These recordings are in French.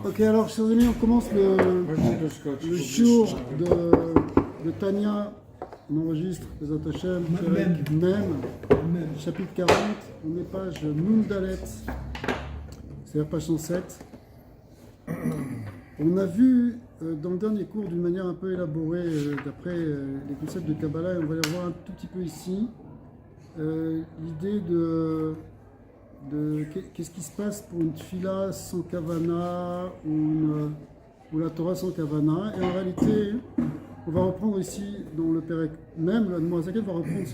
Ok, alors chers amis, on commence le jour de Tania. On enregistre les Hashem, même, chapitre 40, on est page Mundalet, c'est-à-dire page 107. On a vu dans le dernier cours d'une manière un peu élaborée, d'après les concepts de Kabbalah, et on va les revoir un tout petit peu ici, l'idée de qu'est-ce qui se passe pour une tfila sans kavana ou la Torah sans kavana. Et en réalité, on va reprendre ici dans le Pérec même, le Moazaket va reprendre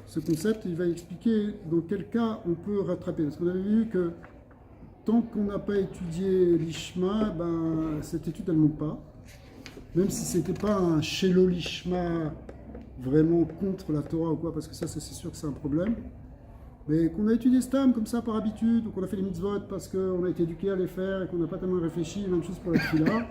ce concept et il va expliquer dans quel cas on peut rattraper. Parce qu'on avait vu que tant qu'on n'a pas étudié l'Ishma, cette étude elle ne monte pas. Même si ce n'était pas un Shelo l'Ishma vraiment contre la Torah ou quoi, parce que ça c'est sûr que c'est un problème. Mais qu'on a étudié Stam comme ça par habitude, ou qu'on a fait les mitzvot parce qu'on a été éduqué à les faire et qu'on n'a pas tellement réfléchi, même chose pour la tefila,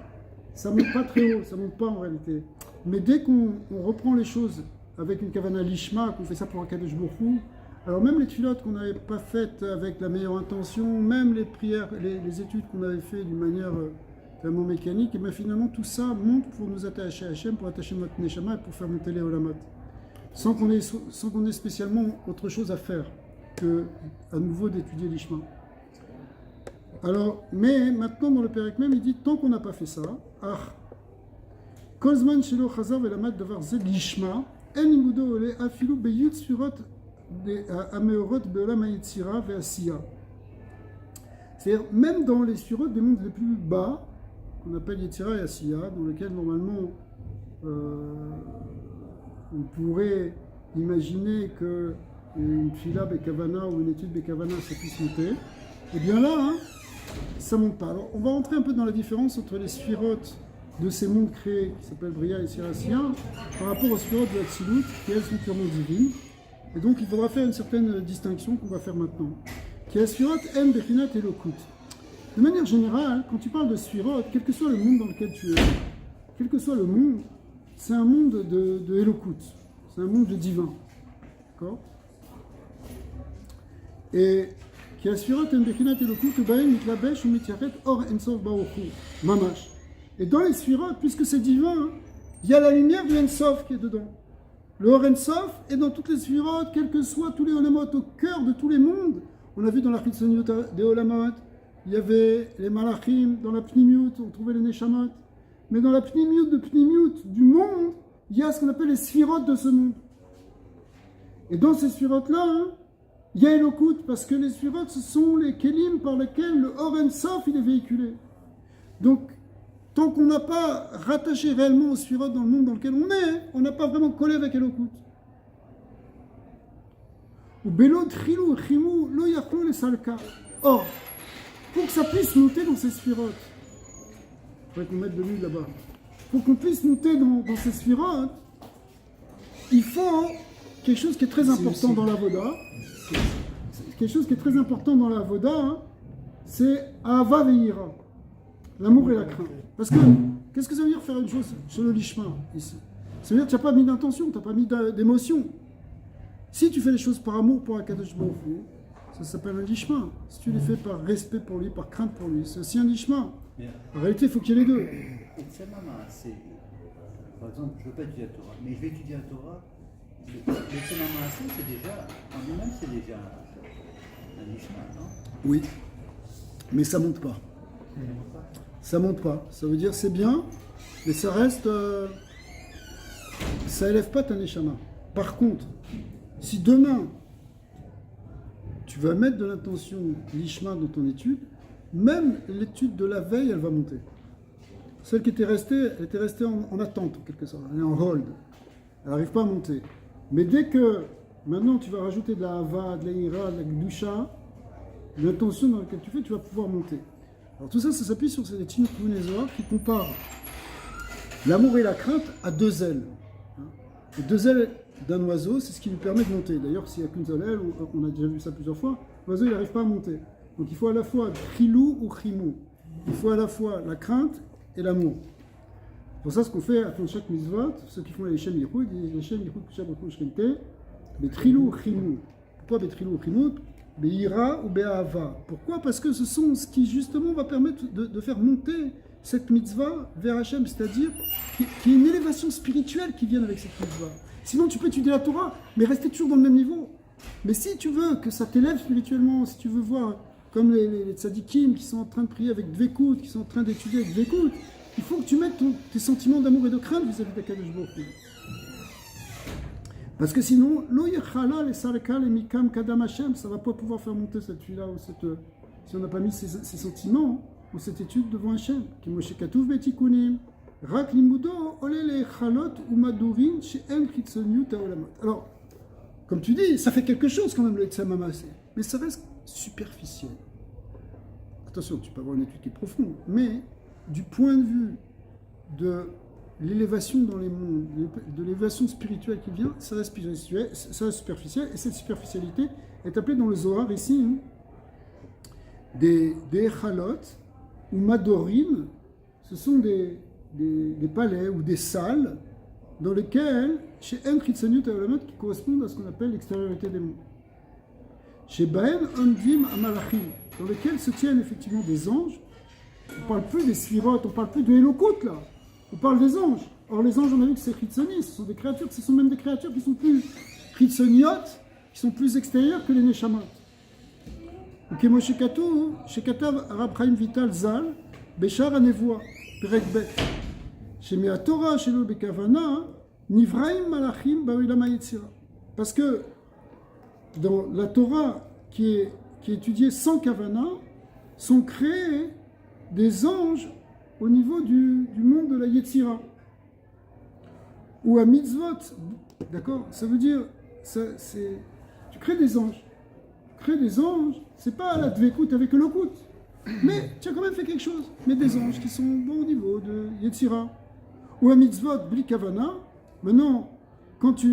ça ne monte pas très haut, ça ne monte pas en réalité. Mais dès qu'on reprend les choses avec une kavana lishma, qu'on fait ça pour un Kadosh Baruch Hu, alors même les tefilotes qu'on n'avait pas faites avec la meilleure intention, même les prières, les études qu'on avait fait d'une manière vraiment mécanique, et bien finalement tout ça monte pour nous attacher à Hachem, pour attacher notre neshama et pour faire monter les olamot. Sans qu'on ait spécialement autre chose à faire que à nouveau d'étudier l'Ishma. Alors, mais maintenant dans le Pérec même, il dit tant qu'on n'a pas fait ça, Kolzman shelo chazar velamad davar zed l'Ishma, en imudo ole afilu beyut sfirot ameorot beolam hayetzira ve'asiya. C'est-à-dire même dans les sfirot des mondes les plus bas, qu'on appelle Yetzira et Asiya, dans lesquels normalement on pourrait imaginer que une fila Bekavana ou une étude Bekavana ça puisse monter, et bien là, ça ne monte pas. Alors on va entrer un peu dans la différence entre les sphirotes de ces mondes créés, qui s'appellent Bria et Sirassia, par rapport aux sphirotes de Hatzilut, qui elles sont purement divines. Et donc il faudra faire une certaine distinction qu'on va faire maintenant. Qui est sphirote En Bechinat Elokut. De manière générale, quand tu parles de sphirotes, quel que soit le monde dans lequel tu es, quel que soit le monde, c'est un monde de Elokut, c'est un monde de divin. D'accord ? Et qui a sphirot en bechinat elokut ubaim mitlabesh ou mityaret or ensof baruchu mamash. Et dans les sphirotes, puisque c'est divin, il y a la lumière du ensof qui est dedans. Le or ensof est dans toutes les sphirotes, quels que soient tous les olamot, au cœur de tous les mondes. On a vu dans la chitzoniut des olamot, il y avait les malachim, dans la pnimiut, on trouvait les neshamot. Mais dans la pnimiut du monde, il y a ce qu'on appelle les sphirotes de ce monde. Et dans ces sphirotes-là, il y a Elokut, parce que les sphirotes, ce sont les kelim par lesquels le Or Ensof il est véhiculé. Donc, tant qu'on n'a pas rattaché réellement aux sphirotes dans le monde dans lequel on n'a pas vraiment collé avec Elokut. Ou Belo Tchilou, Chimou, Lo Yachlo les Salka. Or, pour que ça puisse monter dans ces sphirotes, il faudrait qu'on mette de l'huile là-bas. Pour qu'on puisse monter dans ces sphirotes, il faut quelque chose qui est très important dans la Voda. Quelque chose qui est très important dans la Voda, c'est Ahava ve'ira, l'amour et la crainte. Parce que, qu'est-ce que ça veut dire faire une chose sur le lishma ici? Ça veut dire que tu n'as pas mis d'intention, tu n'as pas mis d'émotion. Si tu fais les choses par amour pour Akadosh Baruch Hu, ça s'appelle un lishma. Si tu les fais par respect pour lui, par crainte pour lui, c'est aussi un lishma. En réalité, il faut qu'il y ait les deux. Et par exemple, je ne veux pas étudier la Torah, mais je vais étudier la Torah. Le Tzemama, c'est déjà, en lui-même, c'est déjà un lishma, non? Oui, mais ça monte pas. Ça monte pas. Ça veut dire c'est bien, mais ça reste, ça élève pas ta neshama. Par contre, si demain tu vas mettre de l'intention lishma dans ton étude, même l'étude de la veille, elle va monter. Celle qui était restée, elle était restée en attente en quelque sorte, elle est en hold. Elle n'arrive pas à monter. Mais dès que, maintenant, tu vas rajouter de la hava, de la ira, de la gdusha, l'intention dans laquelle tu fais, tu vas pouvoir monter. Alors tout ça, ça s'appuie sur ces Tchinik Munezoar qui comparent l'amour et la crainte à deux ailes. Les deux ailes d'un oiseau, c'est ce qui lui permet de monter. D'ailleurs, s'il n'y a qu'une seule aile, on a déjà vu ça plusieurs fois, l'oiseau, il n'arrive pas à monter. Donc il faut à la fois chilou ou chimou. Il faut à la fois la crainte et l'amour. Pour ça, ce qu'on fait à chaque mitzvot, ceux qui font les Shem Yichud, ils disent les Shem Yichud Kshem Yichud Shkente, Betrilou Chimou. Pourquoi Betrilou Chimou? Be'ira ou Be'ava. Pourquoi? Parce que ce sont ce qui justement va permettre de faire monter cette mitzvah vers Hachem, c'est-à-dire qu'il y a une élévation spirituelle qui vient avec cette mitzvah. Sinon tu peux étudier la Torah, mais rester toujours dans le même niveau. Mais si tu veux que ça t'élève spirituellement, si tu veux voir comme les tzadikim qui sont en train de prier avec dvekout, qui sont en train d'étudier avec dvekout, il faut que tu mettes tes sentiments d'amour et de crainte vis-à-vis d'Akadosh Baruch Hu. Parce que sinon, lo yechala les salka les mikam kadam Hashem, ça va pas pouvoir faire monter cette fille-là ou si on n'a pas mis ces sentiments ou cette étude devant Hashem. Ki Moshe Katuv betikunim, rak limudo ole le chalot ou madurin she'en chitzoniut haolamot. Alors, comme tu dis, ça fait quelque chose quand même le Etzem Amassé, mais ça reste superficiel. Attention, tu peux avoir une étude qui est profonde, mais du point de vue de l'élévation dans les mondes, de l'élévation spirituelle qui vient, ça reste superficiel, et cette superficialité est appelée dans le Zohar ici des Echalot ou Madorim. Ce sont des palais ou des salles dans lesquelles, chez En Chitzoniut Haolamot, qui correspondent à ce qu'on appelle l'extériorité des mondes. Chez Baen Ondim Amalachim, dans lesquels se tiennent effectivement des anges. On ne parle plus des sphirotes, on ne parle plus de Elokut là. On parle des anges. Or, les anges, on a vu que c'est Chitzoni, ce sont des créatures, ce sont même des créatures qui sont plus Chitzoniotes, qui sont plus extérieures que les Neshamot. Ok, Moshe Katuv, chez Katav, Rab Chaim Vital Zal, Beshar Anevoa, Perek Bet. Chez Mea Torah, chez le Bekavana, Nivraim Malachim Baoilama Yetzira. Parce que dans la Torah qui est étudiée sans Kavana, sont créés des anges au niveau du monde de la Yetzira. Ou à mitzvot, d'accord? Ça veut dire, tu crées des anges. Créer des anges, c'est pas la dvekout avec le kout. Mais tu as quand même fait quelque chose. Mais des anges qui sont bon au niveau de Yetzira. Ou à mitzvot, bli kavana. Maintenant, quand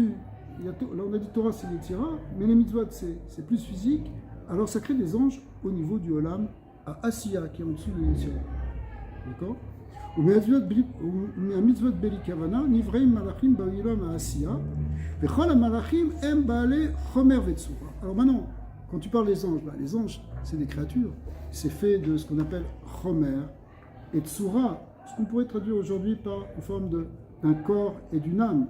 là on a dit Torah c'est Yetzira, mais les mitzvot c'est plus physique. Alors ça crée des anges au niveau du Olam, à Asiya, qui est en dessous de Yetzira. D'accord? Ou mitzvot beli kavana, nivreim malachim ba'ilam Asiya, vechol malachim em baale chomer vetsura. Alors maintenant, quand tu parles des anges, les anges, c'est des créatures. C'est fait de ce qu'on appelle chomer et tsura, ce qu'on pourrait traduire aujourd'hui en forme d'un corps et d'une âme.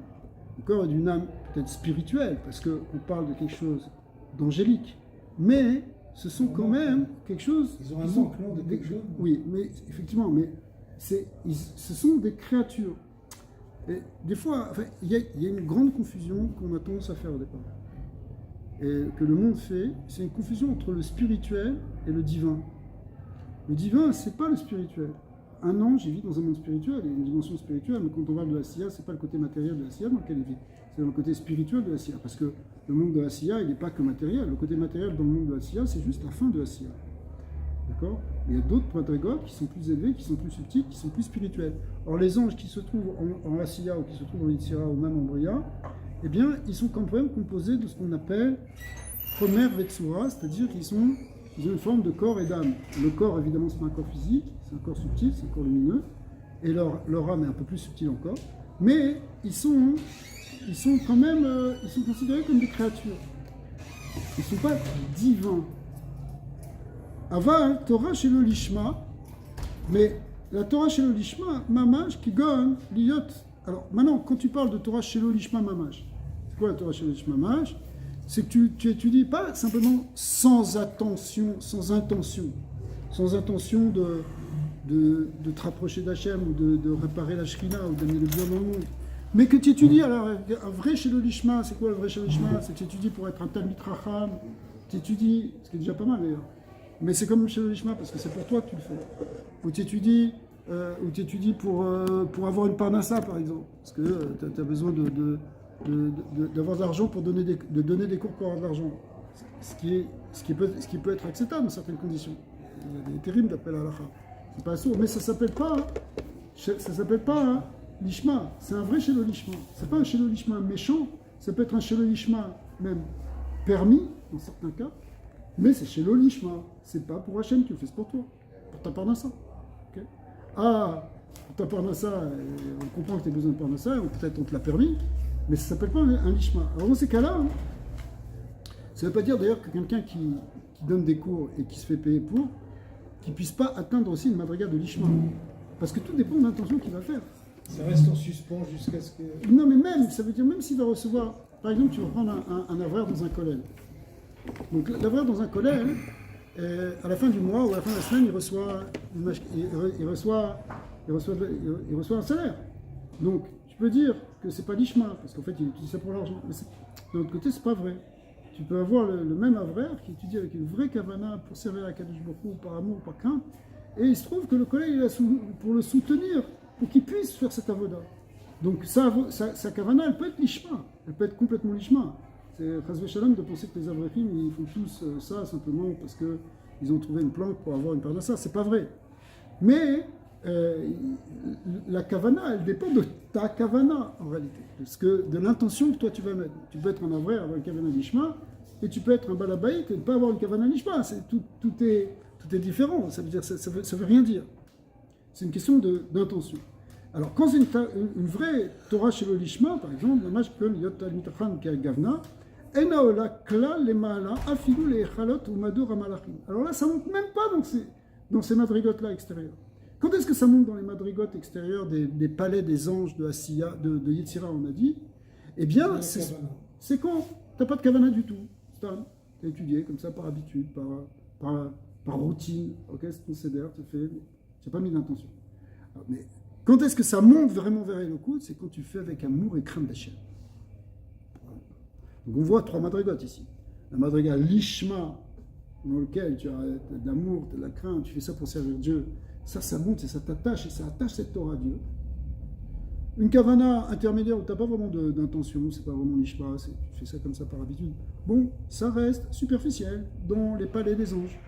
Un corps et d'une âme peut-être spirituelle, parce qu'on parle de quelque chose d'angélique. Mais ce sont quand même quelque chose... Ils ont un manque, non, de quelque chose. Oui, mais effectivement, mais ce sont des créatures. Et des fois, enfin, il y a une grande confusion qu'on a tendance à faire au départ. Et que le monde fait, c'est une confusion entre le spirituel et le divin. Le divin, c'est pas le spirituel. Un ange, il vit dans un monde spirituel, il y a une dimension spirituelle, mais quand on parle de la Siya, c'est pas le côté matériel de la Siya dans lequel il vit, c'est dans le côté spirituel de la Siya. Parce que le monde de la Siya, il n'est pas que matériel. Le côté matériel dans le monde de la Siya, c'est juste la fin de la Siya. D'accord? Il y a d'autres madrigotes qui sont plus élevés, qui sont plus subtils, qui sont plus spirituels. Or, les anges qui se trouvent en Asiya ou qui se trouvent en Yitzhira ou même en Bria, eh bien, ils sont quand même composés de ce qu'on appelle Chomer Vetsura, c'est-à-dire qu'ils ont une forme de corps et d'âme. Le corps, évidemment, c'est pas un corps physique, c'est un corps subtil, c'est un corps lumineux, et leur âme est un peu plus subtile encore, mais ils sont quand même ils sont considérés comme des créatures. Ils ne sont pas divins. Aval, Torah chez le Lishma, mais la Torah chez le Lishma, Mamash, qui gagne l'Iyot. Alors maintenant, quand tu parles de Torah chez le Lishma, Mamash, c'est quoi la Torah chez le Lishma, Mamash? C'est que tu étudies pas simplement sans intention de te rapprocher d'Hachem ou de réparer la Shrina ou d'amener le bien dans le monde. Mais que tu étudies, alors un vrai chez le Lishma, c'est quoi le vrai chez le Lishma? C'est que tu étudies pour être un Talmid Racham, tu étudies, ce qui est déjà pas mal d'ailleurs. Mais c'est comme chez le Lishma, parce que c'est pour toi que tu le fais. Ou tu étudies pour avoir une parnassa, par exemple. Parce que tu as besoin d'avoir de l'argent pour donner des cours pour avoir de l'argent. Ce qui peut être acceptable dans certaines conditions. Il y a des terribles d'appel à l'Alacha. C'est pas sourd, mais ça s'appelle pas Lishma. C'est un vrai Shelo Lishma. C'est pas un Shelo Lishma méchant. Ça peut être un Shelo Lishma même permis, dans certains cas. Mais c'est Shelo Lishma. C'est pas pour Hachem, tu le fais, c'est pour toi. Pour ta parnassa. Okay? Pour ta parnassa, on comprend que tu as besoin de parnassa, ou peut-être on te l'a permis. Mais ça ne s'appelle pas un lishma. Alors dans ces cas-là, ça ne veut pas dire d'ailleurs que quelqu'un qui donne des cours et qui se fait payer pour, qui ne puisse pas atteindre aussi une madriga de l'ishma. Parce que tout dépend de l'intention qu'il va faire. Ça reste en suspens jusqu'à ce que... Non, mais même, ça veut dire même s'il va recevoir, par exemple, tu vas prendre un avreur dans un collège. Donc l'avreur dans un collège, à la fin du mois ou à la fin de la semaine, il reçoit un salaire. Donc tu peux dire que c'est pas l'ishma, parce qu'en fait il utilise ça pour l'argent. Mais de l'autre côté, c'est pas vrai. Tu peux avoir le même avreur qui étudie avec une vraie kavana pour servir à Kadosh Baruch Hu, par amour, par crainte, et il se trouve que le collège est là pour le soutenir, pour qu'il puisse faire cette avoda. Donc sa kavana, elle peut être l'ishma, elle peut être complètement l'ishma. C'est Chazvé Shalom de penser que les avrachim, ils font tous ça simplement parce qu'ils ont trouvé une planque pour avoir une part de ça. C'est pas vrai. Mais la kavana, elle dépend de ta kavana en réalité, de l'intention que toi tu vas mettre. Tu peux être un avrère avec une kavana l'ishma, et tu peux être un balabaït et ne pas avoir une kavana l'ishma. Tout est différent. Ça veut dire, ça veut rien dire. C'est une question d'intention. Alors, quand c'est une vraie Torah chez le Lishma, par exemple, le match que Yot Mitachan Gavna, Enaola Kla le Maala Afilu le Echalot ou Madur Amalachim. Alors là, ça monte même pas dans ces madrigotes-là extérieures. Quand est-ce que ça monte dans les madrigotes extérieures des palais des anges de Asiya, de Yetzira, on a dit? Eh bien, c'est quand tu n'as pas de kavana du tout. Tu as étudié comme ça par habitude, par routine. Ok, c'est ton CDR, tu n'as pas mis d'intention. Mais quand est-ce que ça monte vraiment vers Elokut? C'est quand tu fais avec amour et crainte d'Hachem. Donc on voit 3 madrigotes ici. La madriga l'ishma, dans lequel tu as de l'amour, de la crainte, tu fais ça pour servir Dieu. Ça monte et ça t'attache, et ça attache cette Torah à Dieu. Une kavana intermédiaire où tu n'as pas vraiment d'intention, c'est pas vraiment l'ishma, tu fais ça comme ça par habitude. Bon, ça reste superficiel dans les palais des anges.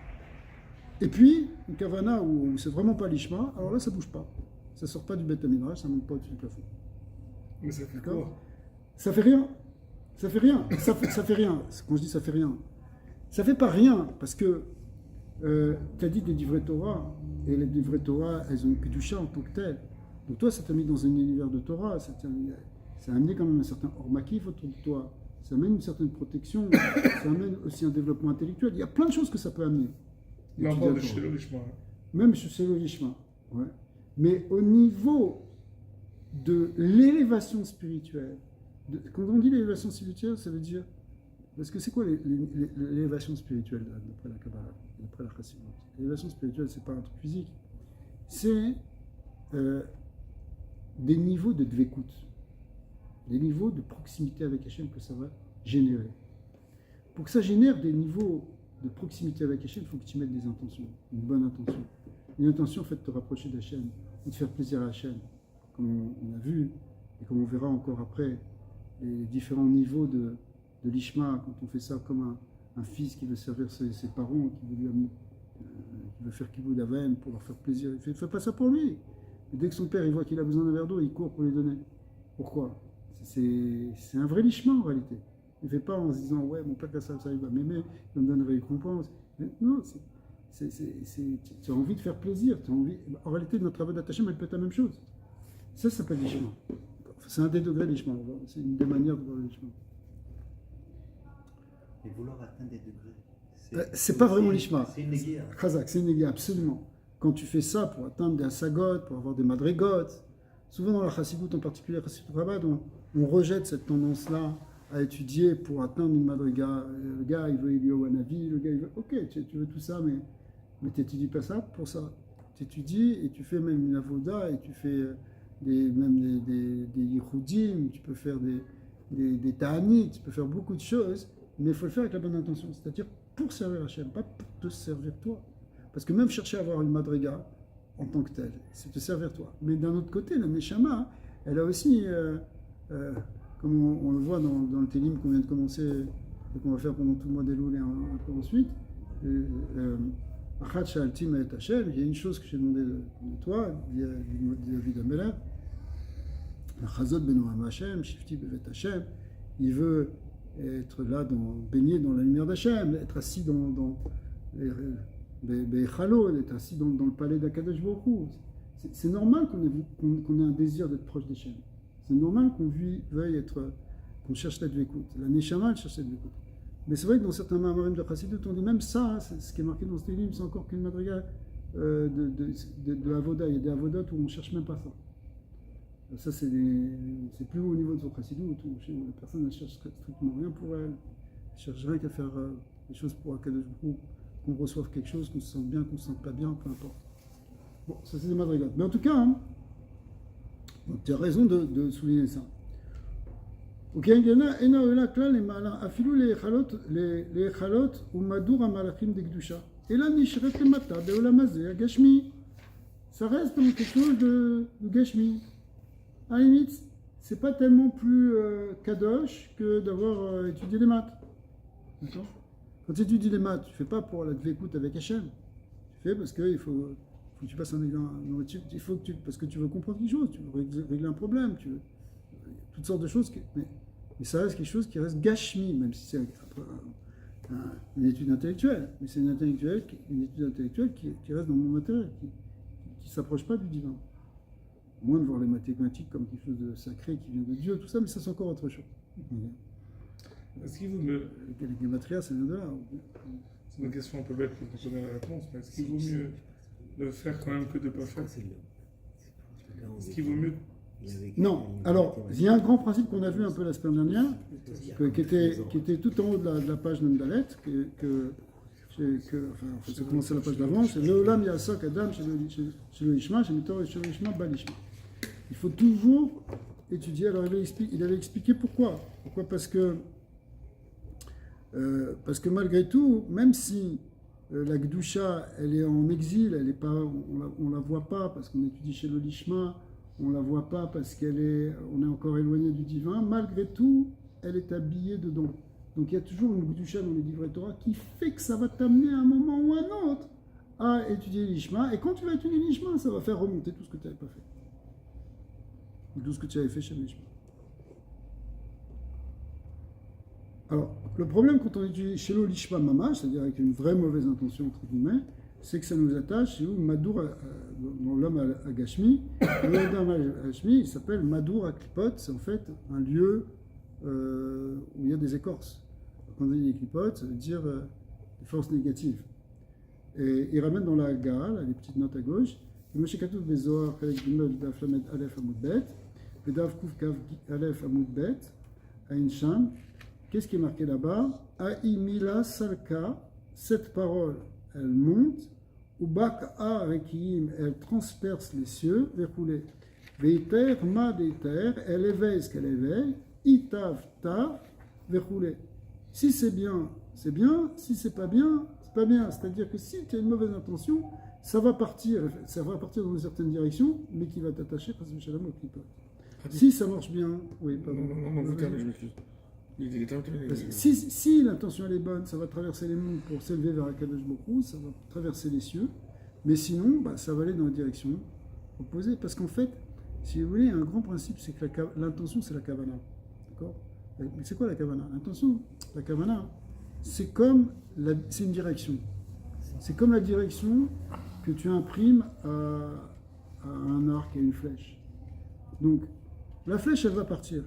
Et puis, une kavana où c'est vraiment pas l'ishma, alors là ça bouge pas. Ça sort pas du Beth Midrash, ça monte pas au-dessus du plafond. Mais ça fait quoi? Ça fait rien. Ça fait rien. Ça fait rien. Quand je dis ça fait rien, ça fait pas rien parce que tu as dit des livrets Torah et les livrets Torah, elles ont une kedusha en tant que telle. Donc toi, ça t'a mis dans un univers de Torah, ça a amené quand même un certain ormakif autour de toi. Ça amène une certaine protection, ça amène aussi un développement intellectuel. Il y a plein de choses que ça peut amener. Non, pas de chez le Lishma. Même chez le Lishma. Ouais. Mais au niveau de l'élévation spirituelle, quand on dit l'élévation spirituelle, ça veut dire... Parce que c'est quoi l'élévation spirituelle d'après la Kabbalah, d'après la Chassidut? L'élévation spirituelle, c'est pas un truc physique. C'est des niveaux de dvekut, des niveaux de proximité avec Hachem que ça va générer. Pour que ça génère des niveaux de proximité avec Hachem, il faut que tu mettes des intentions, une bonne intention. Une intention faite de te rapprocher d'Hachem, ou de faire plaisir à Hachem, comme on a vu, et comme on verra encore après, les différents niveaux de l'ishma, quand on fait ça comme un fils qui veut servir ses parents, qui veut faire kibboud aven pour leur faire plaisir. Il ne fait pas ça pour lui. Et dès que son père il voit qu'il a besoin d'un verre d'eau, il court pour lui donner. Pourquoi? C'est un vrai lishma en réalité. Il ne fait pas en se disant ouais, mon père, ça il va m'aimer, il va me donner une récompense. Non, tu as envie de faire plaisir. En réalité, notre travail d'attachement, elle peut être la même chose. Ça s'appelle lishma. C'est un des degrés de lishma. C'est une des manières de voir le lishma. Et vouloir atteindre des degrés. C'est pas vraiment l'ishma. C'est une négia. Chazak, c'est une négia, absolument. Quand tu fais ça pour atteindre des asagot, pour avoir des madrigot, souvent dans la chassidut, en particulier la chassidut rabbad, on rejette cette tendance-là à étudier pour atteindre une madriga. Le gars, il veut Elio Hanavi, le gars, il veut... Ok, tu veux tout ça, mais tu n'étudies pas ça pour ça. Tu étudies et tu fais même une avoda et tu fais des yichudim, tu peux faire des ta'anit, tu peux faire beaucoup de choses. Mais il faut le faire avec la bonne intention, c'est-à-dire pour servir Hachem, pas pour te servir toi. Parce que même chercher à avoir une madriga en tant que telle, c'est te servir toi. Mais d'un autre côté, la Neshama, elle a aussi, comme on le voit dans le Télim qu'on vient de commencer et qu'on va faire pendant tout le mois d'Elul et un peu ensuite, Achat Shaltim et Hachem, il y a une chose que j'ai demandé de toi, David Amelach, Chazot Beno Hachem, Shifti Bevet Hachem, il veut être là, baigné dans la lumière d'Hachem, être assis dans être assis dans le palais d'Akadosh Baruch Hu. C'est normal qu'on ait un désir d'être proche d'Hachem. C'est normal qu'on veuille être, qu'on cherche la dvékout. La Neshama, elle cherche la dvékout. Mais c'est vrai que dans certains Maharim de Chassidut, on dit même ça, hein, ce qui est marqué dans ce livre, c'est encore qu'une madriga de Avoda. Il y a des Avodot où on ne cherche même pas ça. Ça, c'est plus haut au niveau de son Chassidut, où la personne ne cherche strictement rien pour elle. Elle ne cherche rien qu'à faire des choses pour Akadosh Baruch Hu, qu'on reçoive quelque chose, qu'on se sente bien, qu'on ne se sente pas bien, peu importe. Bon, ça c'est des madrigas. Mais en tout cas, hein, tu as raison de souligner ça. Ok, il y en a, les malins, afilou les echalot ou madour amalachim de Gdusha. Et là, nishret le mata, beolamazé, à Gashmi. Ça reste dans quelque chose de Gashmi. À la limite, c'est pas tellement plus kadosh que d'avoir étudié les maths. D'accord? Quand tu étudies les maths, tu ne fais pas pour la dvékout avec Hachem. Tu fais parce qu'il faut que tu passes un examen. Il faut que parce que tu veux comprendre quelque chose, tu veux régler un problème, tu veux toutes sortes de choses. Mais ça reste quelque chose qui reste gashmi, même si c'est une étude intellectuelle. Mais c'est une étude intellectuelle qui reste dans mon matériel, qui ne s'approche pas du divin. Moins de voir les mathématiques comme quelque chose de sacré qui vient de Dieu, tout ça, mais ça c'est encore autre chose. Est-ce qu'il vaut mieux... Les gématria, ça vient de là. C'est une question un peu bête pour qu'on connaisse la réponse, mais est-ce qu'il vaut mieux de faire quand même que de ne pas faire? Est-ce qu'il vaut mieux... Non. Alors, il y a un grand principe qu'on a vu un peu la semaine dernière, qui était tout en haut de la page Namdalet, enfin, ça commençait la page d'avant, c'est Leolam Yasok Adam chez le Ishma, chez le Ishma, Balishma. Il faut toujours étudier. Alors, il avait expliqué pourquoi. Pourquoi? Parce que malgré tout, même si la Gdusha, elle est en exil, elle est pas, on la voit pas parce qu'on étudie chez le Lishma, on la voit pas parce on est encore éloigné du divin, malgré tout, elle est habillée dedans. Donc il y a toujours une Gdusha dans les livrets Torah qui fait que ça va t'amener à un moment ou à un autre à étudier l'Ishma, et quand tu vas étudier l'Ishma, ça va faire remonter tout ce que tu n'avais pas fait. Ou tout ce que tu avais fait chez l'Ishma. Alors, le problème quand on étudie chez l'Ishma Mama, c'est-à-dire avec une vraie mauvaise intention, entre guillemets, c'est que ça nous attache, c'est où Madour, dans l'homme à Gashmi, l'homme à Gashmi, il s'appelle Madour à Klipot, c'est en fait un lieu où il y a des écorces. Quand on dit des Klipot, ça veut dire des forces négatives. Et il ramène dans la Haggadah, les petites notes à gauche, Moshe Katouf Bezoar, Chelek Gimel, Daf Lamed Aleph Amud Bet, Daf Kuf Kav Aleph Amud Bet, Ain Sham. Qu'est-ce qui est marqué là-bas? Aïmila Salka, cette parole, elle monte, ou Bak'a Rekiim, elle transperce les cieux, verroulé. Veiter Ma Deiter, elle éveille ce qu'elle éveille, Itav Tav, verroulé. Si c'est bien, c'est bien, si c'est pas bien, c'est pas bien. C'est-à-dire que si tu as une mauvaise intention, ça va partir dans une certaine direction, mais qui va t'attacher parce que Shalom au Klipot. Si ça marche bien, oui, pardon. Non, vous terminez, je m'excuse. Si l'intention elle est bonne, ça va traverser les mondes pour s'élever vers Akadosh Baruch Hu, ça va traverser les cieux, mais sinon, ça va aller dans la direction opposée. Parce qu'en fait, si vous voulez, un grand principe, c'est que l'intention, c'est la kavana. D'accord? Mais c'est quoi la kavana? L'intention, la kavana, c'est une direction. C'est comme la direction que tu imprimes à un arc et une flèche. Donc, la flèche, elle va partir.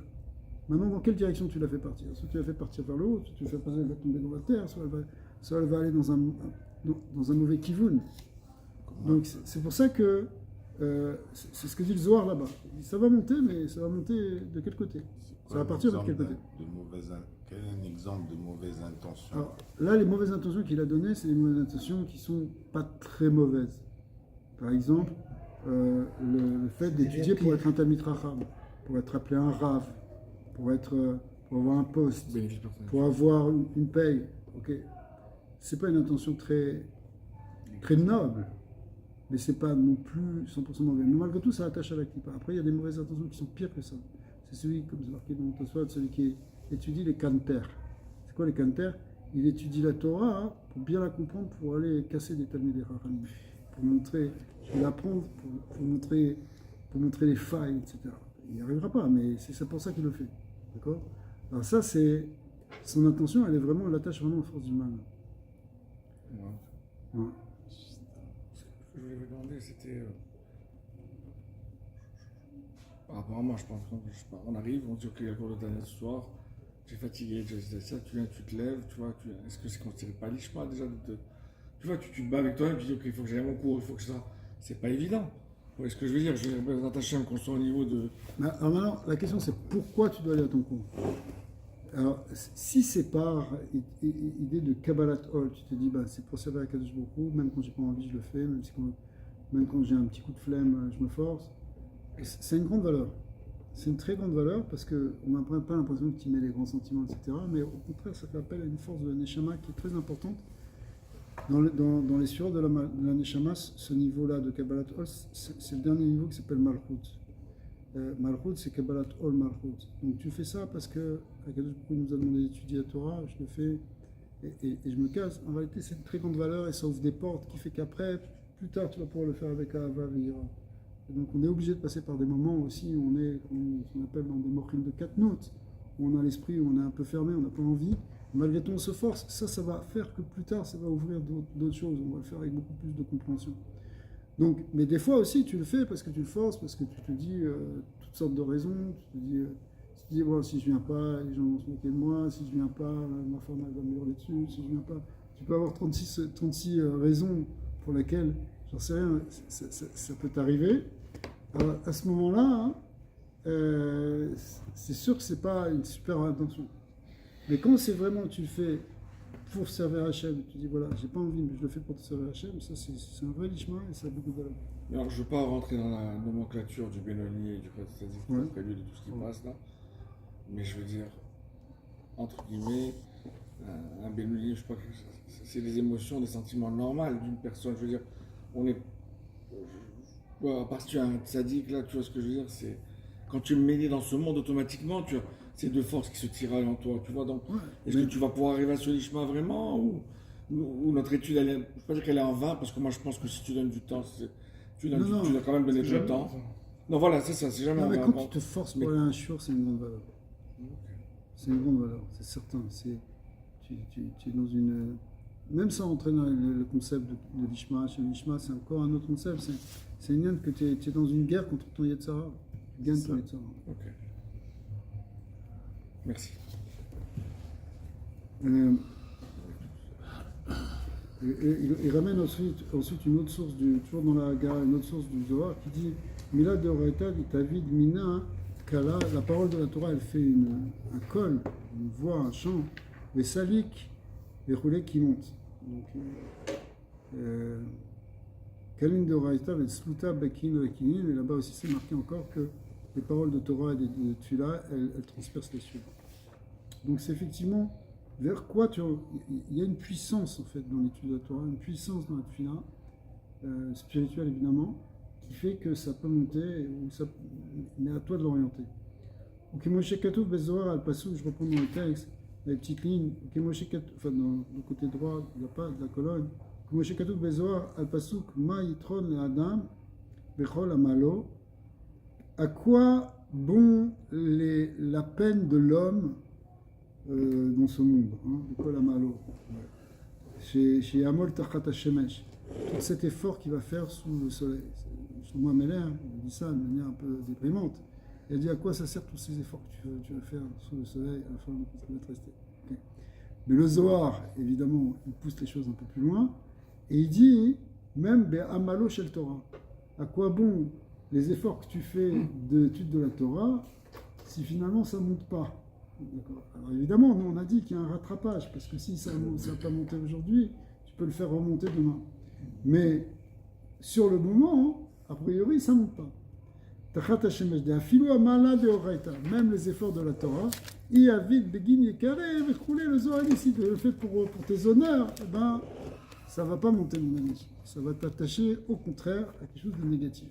Maintenant, dans quelle direction tu la fais partir? Soit tu la fais partir vers le haut, soit tu la fais passer, elle va tomber dans la terre, soit elle va aller dans un mauvais kivoun. Donc c'est pour ça que c'est ce que dit le Zohar là-bas. Ça va monter, mais ça va monter de quel côté? Ça va partir de quel côté? Quel est un exemple de mauvaise intention? Alors, là, les mauvaises intentions qu'il a données, c'est des mauvaises intentions qui sont pas très mauvaises. Par exemple, le fait d'étudier pour être un Talmid Racham, pour être appelé un Rav, pour avoir un poste, pour avoir une paye. Ok, c'est pas une intention très noble, mais c'est pas non plus 100% mauvais. Mais malgré tout, ça attache à la kippa. Après, il y a des mauvaises intentions qui sont pires que ça. C'est celui, comme c'est marqué dans Tosfot, celui qui étudie les kanter. C'est quoi les kanter? Il étudie la Torah pour bien la comprendre, pour aller casser des talmidei chachamim, pour montrer, je vais l'apprendre pour montrer les failles, etc. Il n'y arrivera pas, mais c'est pour ça qu'il le fait. D'accord? Alors ça, c'est son intention, elle attache vraiment aux forces du mal. Ouais. Ce que je voulais vous demander, c'était par rapport à moi, je pense. On arrive, on dit ok, il y a le cours de Tania ce soir, tu es fatigué, tu as ça, tu viens, tu te lèves, tu vois, est-ce que c'est considéré pas l'ishma déjà tu vois, tu te bats avec toi-même, tu dis ok, il faut que j'aille à mon cours, il faut que ça. C'est pas évident. Vous voyez ce que je veux dire? Je veux dire, dans ta chambre, qu'on soit au niveau de. Alors maintenant, la question c'est pourquoi tu dois aller à ton cours. Alors, si c'est par idée de Kabbalat Ol, tu te dis, bah, c'est pour servir à Kadosh Baruch Hu, même quand j'ai pas envie, je le fais, même quand j'ai un petit coup de flemme, je me force. C'est une grande valeur. C'est une très grande valeur parce qu'on n'a pas l'impression que tu mets les grands sentiments, etc. Mais au contraire, ça fait appel à une force de la Neshama qui est très importante. Dans les sueurs de la Neshama, ce niveau-là de Kabbalat Ol, c'est le dernier niveau qui s'appelle Malchut. Malchut, c'est Kabbalat Ol Malchut. Donc tu fais ça parce que Akadosh Baruch Hu nous a demandé d'étudier la Torah, je le fais et je me casse. En réalité, c'est une très grande valeur et ça ouvre des portes qui fait qu'après, plus tard, tu vas pouvoir le faire avec Ahava Vira. Et donc on est obligé de passer par des moments aussi où on est, ce qu'on appelle dans des mochim de 4 notes, où on a l'esprit, où on est un peu fermé, on n'a pas envie. Malgré tout, on se force. Ça va faire que plus tard, ça va ouvrir d'autres choses. On va le faire avec beaucoup plus de compréhension. Donc, mais des fois aussi, tu le fais parce que tu le forces, parce que tu te dis toutes sortes de raisons. Tu te dis bon, si je viens pas, les gens vont se moquer de moi. Si je viens pas, ma femme elle va me hurler dessus. Si je viens pas, tu peux avoir 36 raisons pour lesquelles, j'en sais rien, ça peut t'arriver. Alors, à ce moment-là, c'est sûr que c'est pas une super intention. Mais quand c'est vraiment tu le fais pour servir Hachem, tu dis voilà, j'ai pas envie, mais je le fais pour te servir Hachem, ça c'est un vrai lishma et ça a beaucoup de valeur. Alors, je ne veux pas rentrer dans la nomenclature du Benoni et du Ouais. prélude de tout ce qui passe là, mais je veux dire, entre guillemets, un Benoni, je crois que c'est des émotions, des sentiments normaux d'une personne. Je veux dire, on est. Parce que tu as un tzaddik là, tu vois ce que je veux dire, c'est. Quand tu es mêlé dans ce monde, automatiquement, tu as ces deux forces qui se tirent en toi, tu vois. Donc, est-ce que tu vas pouvoir arriver à ce lishma vraiment ou notre étude, je ne veux pas dire qu'elle est en vain, parce que moi je pense que si tu donnes du temps, tu dois quand même donner du temps. Non, voilà, c'est ça, c'est jamais Non, mais en quand vain. tu te forces pour aller à un shiur, c'est une grande valeur. C'est une grande valeur, c'est certain. Tu es dans une. Même sans entrer dans le concept de l'ishma, chez l'ishma, c'est encore un autre concept. C'est une que tu es dans une guerre contre ton Yetzara. Tu gagnes ton Yetzara. Ok. Merci. Il ramène ensuite une autre source, toujours dans la gare, une autre source du Zohar qui dit Mila de Oraita dit David Mina Kala, la parole de la Torah elle fait un col, une voix, un chant, les salik, les roulets qui montent. Donc, Kalin de Oraita, les Sluta Bakin Rekinin, et là-bas aussi c'est marqué encore que les paroles de Torah et de Tfila elles transpercent les cieux. Donc c'est effectivement vers quoi il y a une puissance en fait dans l'étude de la Torah, une puissance dans la Tfila, spirituelle évidemment, qui fait que ça peut monter, mais à toi de l'orienter. Ok, Moshe Katouf Bezoar al-Passouk, je reprends dans le texte, les petites lignes, ok, Moshe Katouf, enfin dans le côté droit de la colonne, Moshe Katouf Bezoar al-Passouk, Ma Yitron le Adam, Bechol Amalo, à quoi bon la peine de l'homme dans ce monde, Bechol Amalo, chez Amol Tachat Hashemesh, tout cet effort qu'il va faire sous le soleil. Moi, Meller, il dit ça de manière un peu déprimante. Il dit à quoi ça sert tous ces efforts que tu vas faire sous le soleil à la fin de te rester. Okay. Mais le Zohar, évidemment, il pousse les choses un peu plus loin et il dit même Amalo Shel Torah. À quoi bon les efforts que tu fais d'étude de la Torah si finalement ça ne monte pas? Alors évidemment, nous on a dit qu'il y a un rattrapage parce que si ça n'a pas monté aujourd'hui, tu peux le faire remonter demain. Mais sur le moment, a priori, ça ne monte pas. Même les efforts de la Torah, le Zohar ici, le fait pour tes honneurs, eh ben, ça ne va pas monter, mon ami. Ça va t'attacher, au contraire, à quelque chose de négatif.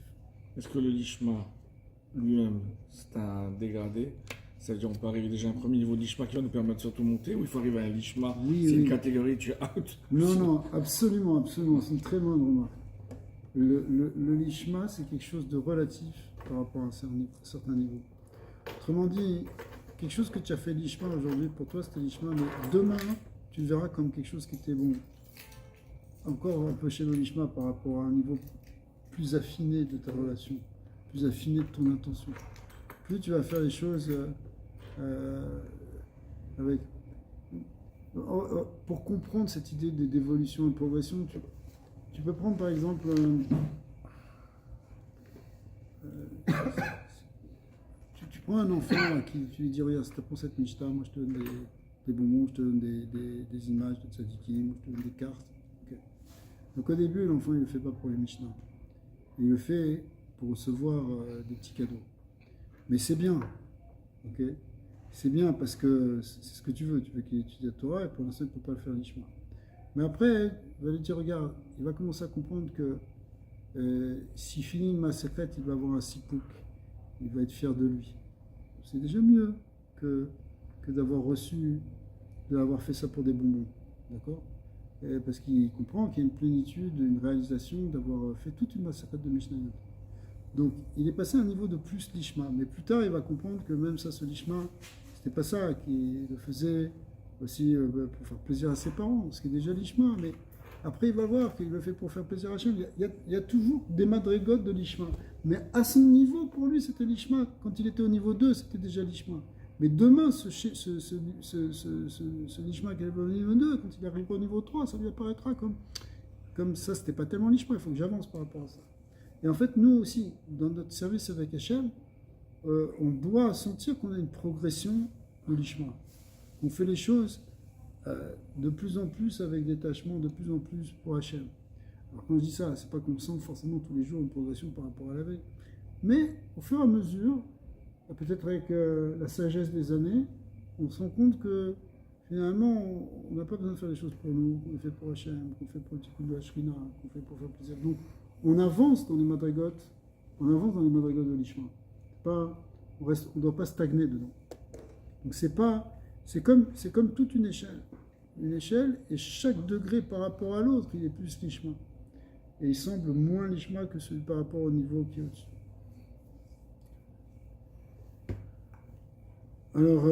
Est-ce que le lishma lui-même, c'est un dégradé? C'est-à-dire on peut arriver déjà à un premier niveau de lishma qui va nous permettre de surtout monter, ou il faut arriver à un lishma, c'est une catégorie, tu es out? Non, absolument, c'est une très bonne remarque. Le lishma, c'est quelque chose de relatif par rapport à un certain niveau. Autrement dit, quelque chose que tu as fait lishma aujourd'hui, pour toi c'était lishma, mais demain, tu le verras comme quelque chose qui était bon. Encore un peu chez le lishma par rapport à un niveau plus affiné de ta relation, plus affiné de ton intention. Plus tu vas faire les choses avec. Pour comprendre cette idée d'évolution et de progression, tu peux prendre par exemple. Tu prends un enfant à qui tu lui dis regarde, si tu apprends cette Mishnah, moi je te donne des bonbons, je te donne des images de tzadikim, je te donne des cartes. Okay. Donc au début, l'enfant il ne le fait pas pour les Mishnah. Il le fait pour recevoir des petits cadeaux. Mais c'est bien. Ok, c'est bien parce que c'est ce que tu veux. Tu veux qu'il étudie la Torah et pour l'instant il ne peut pas le faire l'ishma. Mais après, il va lui dire regarde, il va commencer à comprendre que s'il finit ma secrète, il va avoir un sipouk. Il va être fier de lui. C'est déjà mieux que d'avoir reçu, d'avoir fait ça pour des bonbons. D'accord? Parce qu'il comprend qu'il y a une plénitude, une réalisation d'avoir fait toute une massacrette de Mishnayot. Donc, il est passé à un niveau de plus l'ishma. Mais plus tard, il va comprendre que même ça, ce l'ishma, c'était pas ça, qu'il le faisait aussi pour faire plaisir à ses parents, ce qui est déjà l'ishma. Mais après, il va voir qu'il le fait pour faire plaisir à Hachem. Il y a toujours des madrigotes de l'ishma. Mais à son niveau, pour lui, c'était l'ishma. Quand il était au niveau 2, c'était déjà l'ishma. Mais demain, ce l'ishma qui est au niveau 2, quand il arrivera au niveau 3, ça lui apparaîtra comme ça, c'était pas tellement l'ishma. Il faut que j'avance par rapport à ça. Et en fait, nous aussi, dans notre service avec Hachem, on doit sentir qu'on a une progression de l'ishma. On fait les choses de plus en plus avec détachement, de plus en plus pour Hachem. Alors quand je dis ça, c'est pas qu'on sente forcément tous les jours une progression par rapport à la veille. Mais au fur et à mesure, peut-être avec la sagesse des années, on se rend compte que finalement, on n'a pas besoin de faire les choses pour nous, qu'on les fait pour Hachem, qu'on fait pour le petit coup de la Shrina, qu'on fait pour faire plaisir. Donc, on avance dans les madrigotes, de l'ishma. On ne doit pas stagner dedans. Donc c'est comme toute une échelle, et chaque degré par rapport à l'autre, il est plus l'ishma. Et il semble moins l'ishma que celui par rapport au niveau qui est au-dessus. Alors,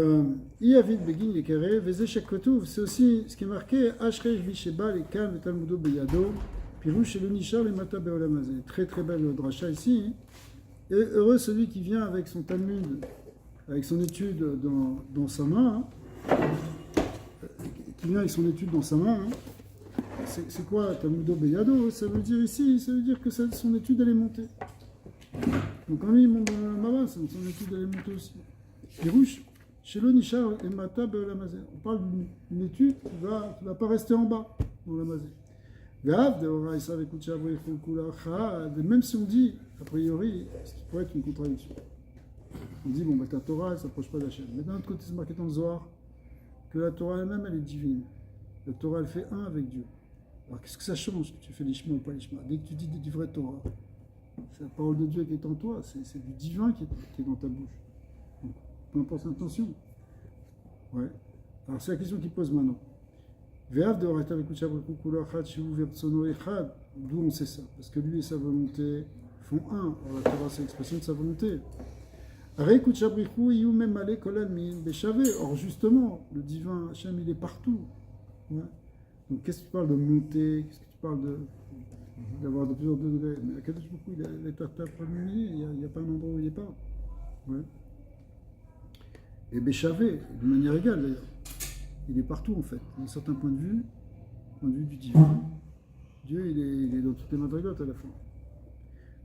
Iavid Begin Yekere, Veze Shekotouv, c'est aussi ce qui est marqué, Ashrej Visheba, les Kal, le Talmudo Beyado, Pirouche et le Nishar, les Mata Beolamazé. Très très belle dracha ici. Et heureux celui qui vient avec son Talmud, avec son étude dans sa main, qui vient avec son étude dans sa main. C'est quoi Talmudo Beyado? Ça veut dire ici, ça veut dire que son étude elle est montée. Donc quand lui il monte dans la Mava, son étude elle est montée aussi. Pirouche, chez le Nishar et Mata Beolamazé. On parle d'une étude qui ne va pas rester en bas dans la Mazé. Même si on dit, a priori, ce qui pourrait être une contradiction. On dit, bon, ta Torah, elle ne s'approche pas d'Hachem. Mais d'un autre côté, c'est marqué dans le Zohar que la Torah elle-même, elle est divine. La Torah, elle fait un avec Dieu. Alors, qu'est-ce que ça change que tu fais l'ishma ou pas l'ishma? Dès que tu dis du vrai Torah, c'est la parole de Dieu qui est en toi, c'est du divin qui est dans ta bouche. Donc, peu importe l'intention. Ouais. Alors, c'est la question qu'il pose maintenant. D'où on sait ça? Parce que lui et sa volonté font un. Alors la Torah, c'est l'expression de sa volonté. Or justement, le divin Hachem, il est partout. Ouais. Donc qu'est-ce que tu parles de monter? Qu'est-ce que tu parles d'avoir de plusieurs degrés? Mais à Kadosh Baruch Hu, il est à ta il n'y a pas un endroit où il n'est pas. Ouais. Et Béchavé, de manière égale d'ailleurs. Il est partout en fait. D'un certain point de vue du divin, Dieu il est dans toutes les madrigotes à la fin.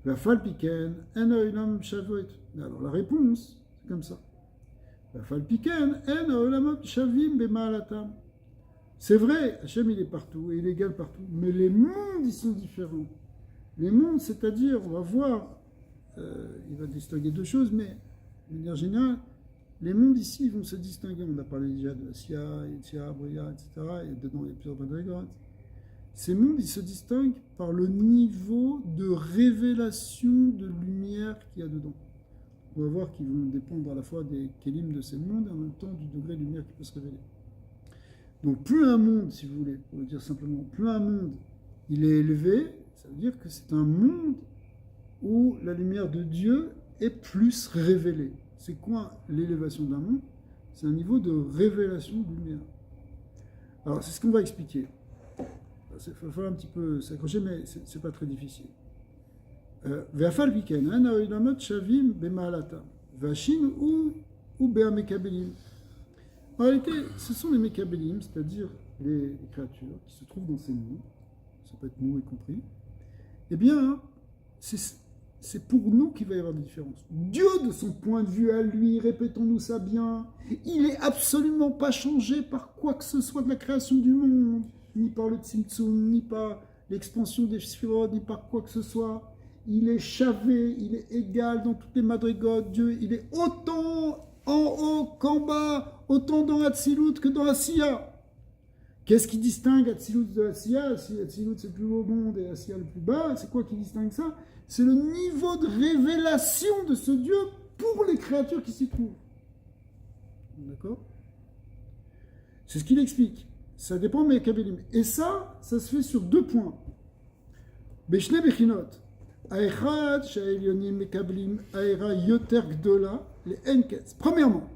La falpiken, en oilam shavuot. Alors la réponse, c'est comme ça. La falpiken, en oilam shavim bemalatam. C'est vrai, Hachem il est partout et il est égal partout, mais les mondes ils sont différents. Les mondes, c'est-à-dire, on va voir, il va distinguer deux choses, mais de manière générale, les mondes ici vont se distinguer. On a parlé déjà de Sia, Yetzia, Bria, etc. Et dedans, il y a plusieurs madrigotes. Ces mondes, ils se distinguent par le niveau de révélation de lumière qu'il y a dedans. On va voir qu'ils vont dépendre à la fois des kélim de ces mondes et en même temps du degré de lumière qui peut se révéler. Donc plus un monde, si vous voulez, pour le dire simplement, plus un monde, il est élevé, ça veut dire que c'est un monde où la lumière de Dieu est plus révélée. C'est quoi l'élévation d'un monde? C'est un niveau de révélation de lumière. Alors, c'est ce qu'on va expliquer. Il va falloir un petit peu s'accrocher, mais c'est pas très difficile. Ve'afal piken, ha'olamot shavim b'ma'alatam, ve'ashin ou be'amekabelim. En réalité, ce sont les Mekabelim, c'est-à-dire les créatures qui se trouvent dans ces mondes, ça peut être nous y compris. Eh bien, c'est pour nous qu'il va y avoir des différences. Dieu, de son point de vue à lui, répétons-nous ça bien, il n'est absolument pas changé par quoi que ce soit de la création du monde, ni par le Tzimtzum, ni par l'expansion des Sphirot, ni par quoi que ce soit. Il est chavé, il est égal dans toutes les madrigotes. Dieu, il est autant en haut qu'en bas, autant dans Hatzilut que dans Asiya. Qu'est-ce qui distingue Hatzilut de Asiya? Si Hatzilut c'est le plus haut monde et Asiya le plus bas, c'est quoi qui distingue ça? C'est le niveau de révélation de ce Dieu pour les créatures qui s'y trouvent. D'accord? C'est ce qu'il explique. Ça dépend de Mekabelim. Et ça se fait sur 2 points. Beshne Bechinot. Aechad, Sha'elionim, Mekablim, Aera, Yoter, Gdola, les Enketz. Premièrement,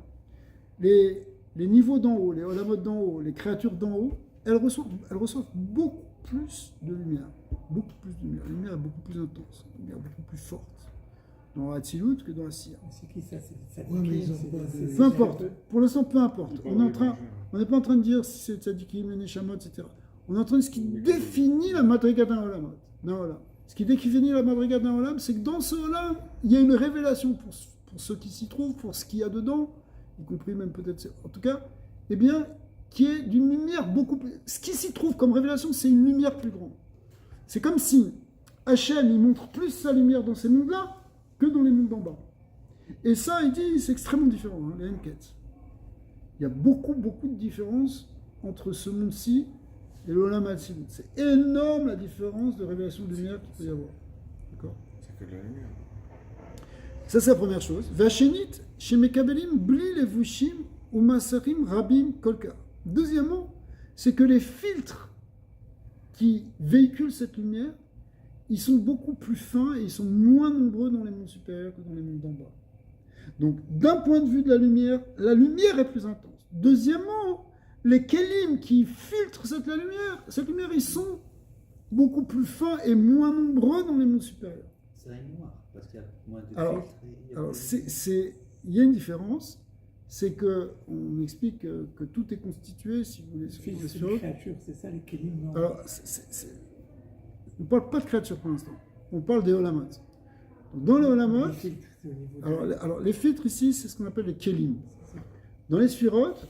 les niveaux d'en haut, les olamot d'en haut, les créatures d'en haut, elles reçoivent beaucoup plus de lumière. Beaucoup plus de lumière. La lumière est beaucoup plus intense, la lumière est beaucoup plus forte dans Hatzilut que dans Asiya. C'est qui ça? Ouais, mais ils ont peu importe. Pour l'instant, peu importe. On n'est pas en train de dire si c'est Tzadikim, les Neshamot, etc. On est en train de ce qui définit la madriga d'un olamot. Ce qui définit la madriga d'un olam, c'est que dans ce olam, il y a une révélation pour ceux qui s'y trouvent, pour ce qu'il y a dedans, y compris même peut-être, en tout cas, eh bien, qui est d'une lumière beaucoup plus... Ce qui s'y trouve comme révélation, c'est une lumière plus grande. C'est comme si Hachem, il montre plus sa lumière dans ces mondes-là que dans les mondes d'en bas. Et ça, il dit, c'est extrêmement différent, hein, les Enquêtes. Il y a beaucoup de différences entre ce monde-ci et l'Olam Hatzilut. C'est énorme la différence de révélation de lumière qu'il peut y avoir. D'accord? C'est que de la lumière. Ça, c'est la première chose. Vachenit, chez Mekabelim, bli levushim ou masarim rabim kolka. Deuxièmement, c'est que les filtres qui véhiculent cette lumière, ils sont beaucoup plus fins et ils sont moins nombreux dans les mondes supérieurs que dans les mondes d'en bas. Donc, d'un point de vue de la lumière est plus intense. Deuxièmement, les kelim qui filtrent cette lumière, ils sont beaucoup plus fins et moins nombreux dans les mondes supérieurs. C'est un noir, parce qu'il y a moins de Alors, filtres. il y a une différence, c'est qu'on explique que tout est constitué, si vous voulez, C'est les créatures, c'est ça, les kélim. Alors, on ne parle pas de créatures pour l'instant, on parle des olamot. Donc, dans les olamot, alors les filtres ici, c'est ce qu'on appelle les kelim. Dans les sphirotes,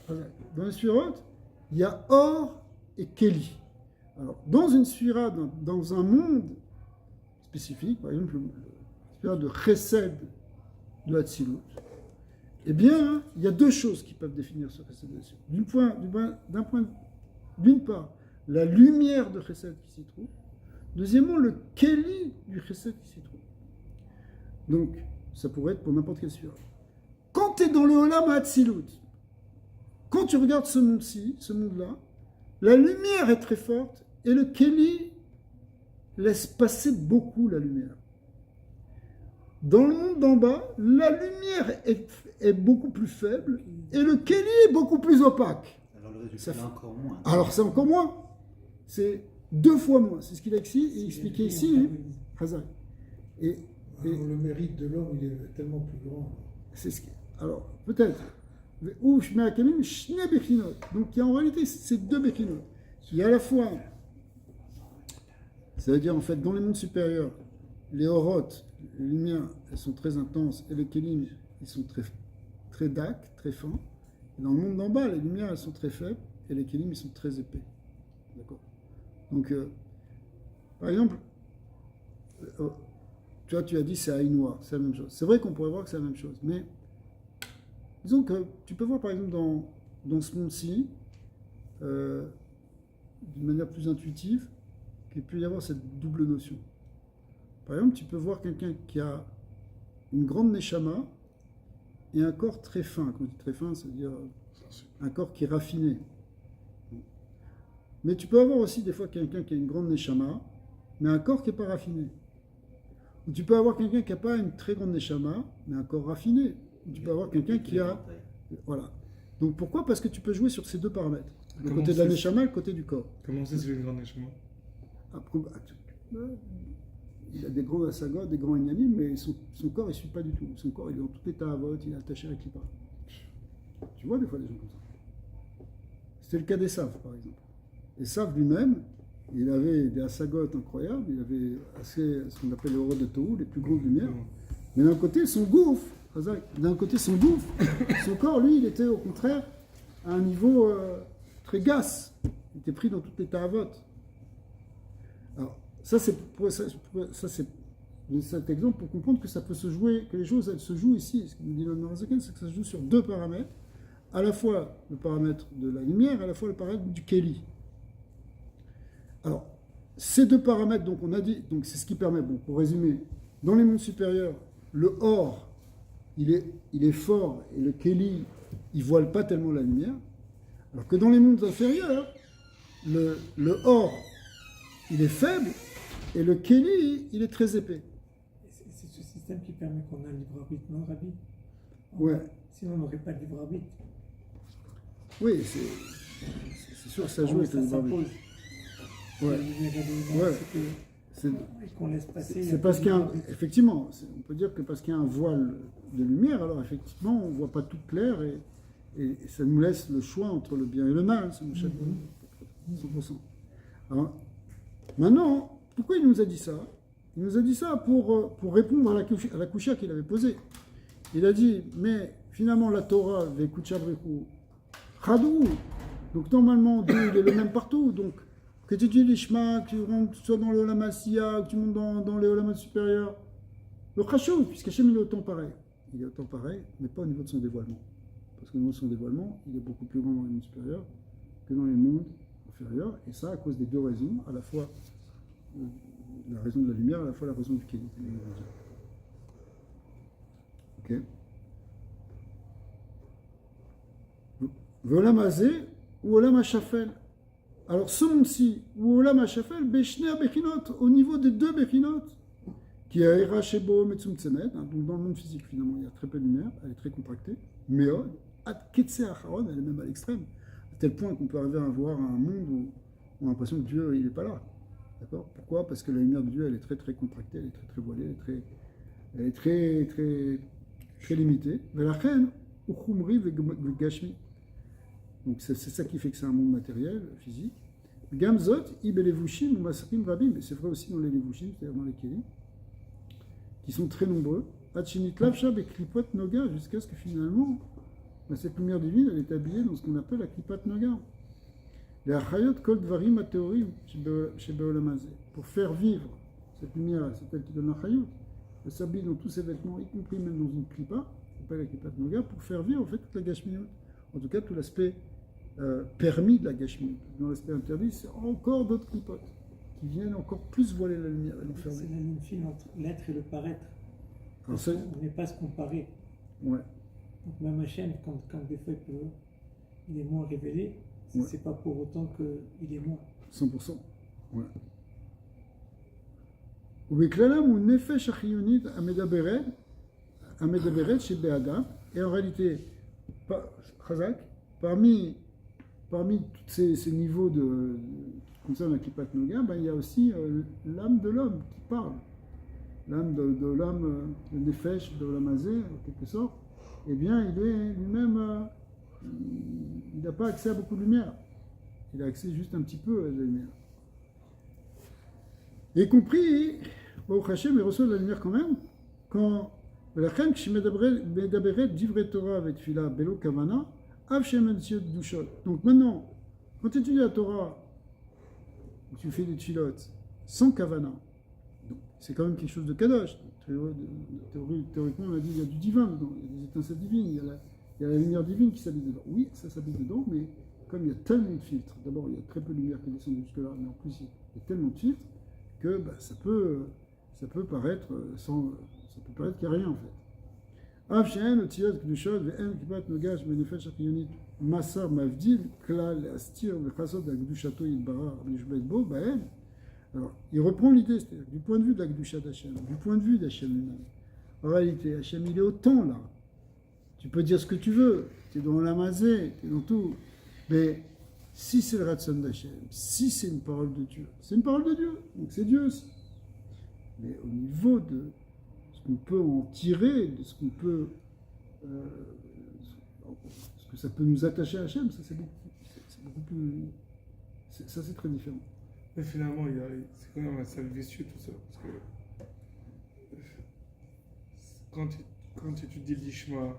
il y a or et keli. Alors, dans une sphira, dans un monde spécifique, par exemple, le sphira de chesed de Hatzilut, eh bien, il y a 2 choses qui peuvent définir ce chesed de Hatzilut. D'une part, la lumière de chesed qui s'y trouve. Deuxièmement, le keli du chesed qui s'y trouve. Donc, ça pourrait être pour n'importe quelle sphira. Quand tu es dans le Olam Hatzilut, quand tu regardes ce monde-ci, ce monde-là, la lumière est très forte et le Keli laisse passer beaucoup la lumière. Dans le monde d'en bas, la lumière est beaucoup plus faible et le Keli est beaucoup plus opaque. Alors le résultat est encore moins. Alors c'est encore moins. C'est 2 fois moins. C'est ce qu'il a expliqué ici, Hazar. Alors, le mérite de l'homme, il est tellement plus grand. C'est ce qui... Alors, peut-être. Ou Shne Bechinot. Donc, il y a en réalité ces 2 Bechinot. Il y a à la fois, ça veut dire en fait, dans les mondes supérieurs, les orotes, les lumières, elles sont très intenses, et les kelim, ils sont très dark, très fins. Et dans le monde d'en bas, les lumières, elles sont très faibles, et les kelim, ils sont très épais. D'accord? Donc, par exemple, tu vois, tu as dit c'est Aïnoa, c'est la même chose. C'est vrai qu'on pourrait voir que c'est la même chose, mais disons que tu peux voir par exemple dans ce monde-ci, d'une manière plus intuitive, qu'il peut y avoir cette double notion. Par exemple, tu peux voir quelqu'un qui a une grande neshama et un corps très fin. Quand on dit très fin, c'est-à-dire un corps qui est raffiné. Mais tu peux avoir aussi des fois quelqu'un qui a une grande neshama, mais un corps qui n'est pas raffiné. Ou tu peux avoir quelqu'un qui n'a pas une très grande neshama, mais un corps raffiné. Ou tu peux avoir quelqu'un qui a... Voilà. Donc pourquoi? Parce que tu peux jouer sur ces 2 paramètres. Le côté de la neshama et le côté du corps. Comment c'est une grande neshama? Il a des grands asagot, des grands inyanim, mais son corps ne suit pas du tout. Son corps, il est dans tout état avot, il est attaché avec l'Ipa. Tu vois des fois des gens comme ça. C'était le cas d'Esav, par exemple. Esav lui-même, il avait des assagotes incroyables, il avait assez, ce qu'on appelle les horreurs de Tohu, les plus grosses lumières. Mais d'un côté, son gouffre, son corps, lui, il était au contraire à un niveau très gasse. Il était pris dans toutes les taravotes. Alors, ça c'est cet exemple pour comprendre que ça peut se jouer, que les choses elles se jouent ici. Ce que nous dit le Narazaken, c'est que ça se joue sur deux paramètres, à la fois le paramètre de la lumière, à la fois le paramètre du Keli. Alors, ces deux paramètres, donc on a dit, donc c'est ce qui permet, bon, pour résumer, dans les mondes supérieurs, le or, il est fort et le Keli, il voile pas tellement la lumière, alors que dans les mondes inférieurs, le or, il est faible et le Keli, il est très épais. C'est ce système qui permet qu'on a un libre arbitre, non, Rabbi? Ouais. Sinon, on n'aurait pas de libre arbitre. Oui, c'est sûr que ça joue avec le libre arbitre. Ouais. C'est parce qu'il y a effectivement, on peut dire que parce qu'il y a un voile de lumière, alors effectivement, on ne voit pas tout clair et ça nous laisse le choix entre le bien et le mal, c'est mon chef, 100%. Alors, maintenant, pourquoi il nous a dit ça? Il nous a dit ça pour répondre à la kusha qu'il avait posée. Il a dit, mais finalement la Torah, Vekuchabriku, Chadou, donc normalement Dieu il est le même partout, donc que tu dis l'Ishma, que tu rentres soit dans le Olam Asiya, que tu montes dans les Olam supérieurs, le Chashou, puisqu'Hachem il est autant pareil. Il est autant pareil, mais pas au niveau de son dévoilement. Parce qu'au niveau de son dévoilement, il est beaucoup plus grand dans les mondes supérieurs que dans les mondes inférieurs, et ça à cause des deux raisons, à la fois la raison de la lumière, à la fois la raison du Kéli. Ok. Olam Hazé ou Olam HaShafel. Alors ce monde-ci, ou Olam HaShafel, Beshner Bechinot, au niveau des deux Bechinot, qui est Era Shebo Metzum Tzemet, donc dans le monde physique finalement il y a très peu de lumière, elle est très contractée, Meod, Ad Ketse Acharon, elle est même à l'extrême, à tel point qu'on peut arriver à voir un monde où on a l'impression que Dieu il n'est pas là. D'accord? Pourquoi? Parce que la lumière de Dieu elle est très très contractée, elle est très très voilée, elle est très très très limitée. Velachen, Uchumri Vegashmi. Donc c'est ça qui fait que c'est un monde matériel, physique. Gamzot, Ibelevushim, ou Masrim Rabim, mais c'est vrai aussi dans les Levushim, c'est-à-dire dans les Kélim, qui sont très nombreux. Hachinit Lavshab et Klipot Noga, jusqu'à ce que finalement, cette lumière divine, elle est habillée dans ce qu'on appelle la Klipot Noga. Les Achayot Kol Dvarim Ateorim, chez Beolamazé. Pour faire vivre cette lumière, c'est elle qui donne l'Achayot. Elle s'habille dans tous ses vêtements, y compris même dans une Klippa, qui s'appelle la Klipot Noga, pour faire vivre en fait toute la Gashmiut. En tout cas, tout l'aspect permis de la Gashmiut. Dans l'aspect interdit, c'est encore d'autres clipotes qui viennent encore plus voiler la lumière et l'enfermer. C'est la ligne fine entre l'être et le paraître. On n'est pas se comparer. Ouais. Donc même Hachem, quand des fois il est moins révélé, c'est pas pour autant qu'il est moins. 100%. Ouais. ובכללם הוא נפש החיונית המדברת שבאדם, et en réalité, Chazak, parmi tous ces niveaux qui concernent la Kippat Noga, il y a aussi l'âme de l'homme qui parle. L'âme de l'homme, le Nefesh, de l'homme Hazé, en quelque sorte, eh bien, il est lui-même, il n'a pas accès à beaucoup de lumière. Il a accès juste un petit peu à la lumière. Y compris, au Hachem, il reçoit de la lumière quand même, quand ולכן כשמדברת דברי תורה ותפילה בלא כוונה, אף שהן מציאות קדושות. Donc maintenant, quand tu étudies la Torah, tu fais des tfilotes sans kavana, c'est quand même quelque chose de kadosh. Théoriquement, on a dit qu'il y a du divin dedans, il y a des étincelles divines, il y a la lumière divine qui s'habille dedans. Oui, ça s'habille dedans, mais comme il y a tellement de filtres, d'abord il y a très peu de lumière qui descend jusque-là, mais en plus il y a tellement de filtres que ça peut paraître sans... Ça peut paraître qu'il n'y a rien en fait. Av she'en otiyot kedushot ve'en kipat nogash benefesh hachiyonit masar mavdil klal astir vechasot ha'kedushato yitbarach v'nishbet bo ba'en. Alors, il reprend l'idée, c'est-à-dire du point de vue de la kedusha d'Hachem, du point de vue d'Hachem lui-même. En réalité, Hachem il est autant là. Tu peux dire ce que tu veux, tu es dans l'amazé, tu es dans tout. Mais si c'est le ratson d'Hachem, si c'est une parole de Dieu, c'est une parole de Dieu, donc c'est Dieu aussi. Mais au niveau de ce qu'on peut en tirer, de ce qu'on peut, ce que ça peut nous attacher à Hachem, ça c'est c'est beaucoup plus. Ça, c'est très différent. Mais finalement, c'est quand même un cercle vicieux tout ça. Parce que quand tu étudies l'Ishma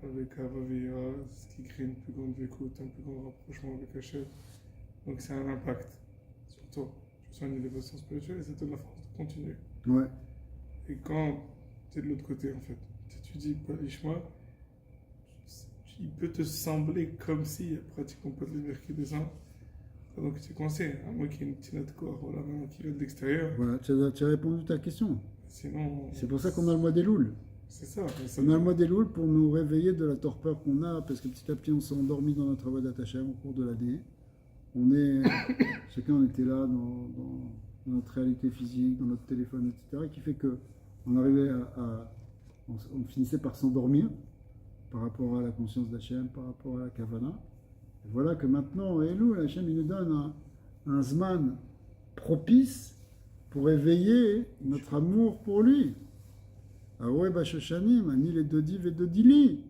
avec Avavira, ce qui crée une plus grande écoute, un plus grand rapprochement avec Hachem, donc c'est un impact sur toi. Tu sens une élévation spirituelle et ça te donne la force de continuer. Ouais. Et quand tu es de l'autre côté, en fait, tu étudies pas l'Ishma, il peut te sembler comme s'il n'y a pratiquement pas de lumière qui descend. Donc tu es coincé, à moins qu'il y ait une petite de corps voilà, qui vient de l'extérieur. Voilà, tu as répondu à ta question. Sinon. C'est pour ça qu'on a le mois des Louls. C'est ça. On a le mois des Louls pour nous réveiller de la torpeur qu'on a, parce que petit à petit on s'est endormi dans notre travail d'attachement au cours de l'année. Chacun on était là dans notre réalité physique, dans notre téléphone, etc., qui fait que on arrivait on finissait par s'endormir par rapport à la conscience d'Hachem, par rapport à la Kavana. Et voilà que maintenant, Elul, Hachem il nous donne un Zman propice pour éveiller notre amour pour lui. Aoué Bashoshanim, Ani les Dodiv et Dodili.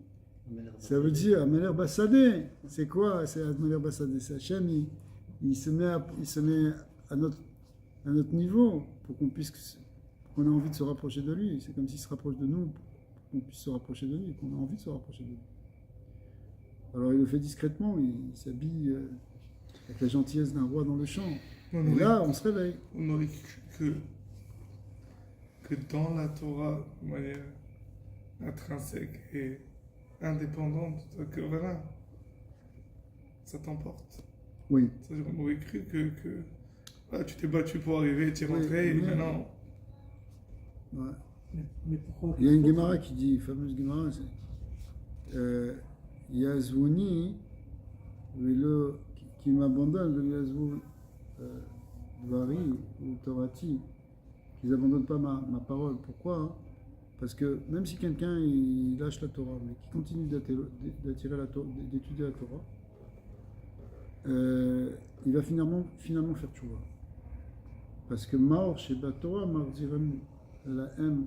Ça veut dire Ameler Bassadeh. C'est quoi? C'est Ameler Bassadeh. C'est Hachem, il se met à notre niveau pour qu'on ait envie de se rapprocher de lui. C'est comme s'il se rapproche de nous, pour qu'on puisse se rapprocher de lui, qu'on a envie de se rapprocher de lui. Alors il le fait discrètement, il s'habille avec la gentillesse d'un roi dans le champ. Et là, on se réveille. On aurait cru que dans la Torah, de manière intrinsèque et indépendante, que voilà, ça t'emporte. Oui. C'est-à-dire, on aurait cru que voilà, tu t'es battu pour arriver, tu es rentré, et maintenant. Ouais. Mais pourquoi? Il y a une Gemara qui dit, fameuse Gemara, c'est Yazvouni, qui m'abandonne, le Yazvou Dvari ou Torati, qu'ils abandonnent pas ma parole. Pourquoi? Parce que même si quelqu'un il lâche la Torah, mais qui continue d'étudier la Torah, il va finalement faire tchouva. Parce que Maor chez la Torah, Marzirem la M,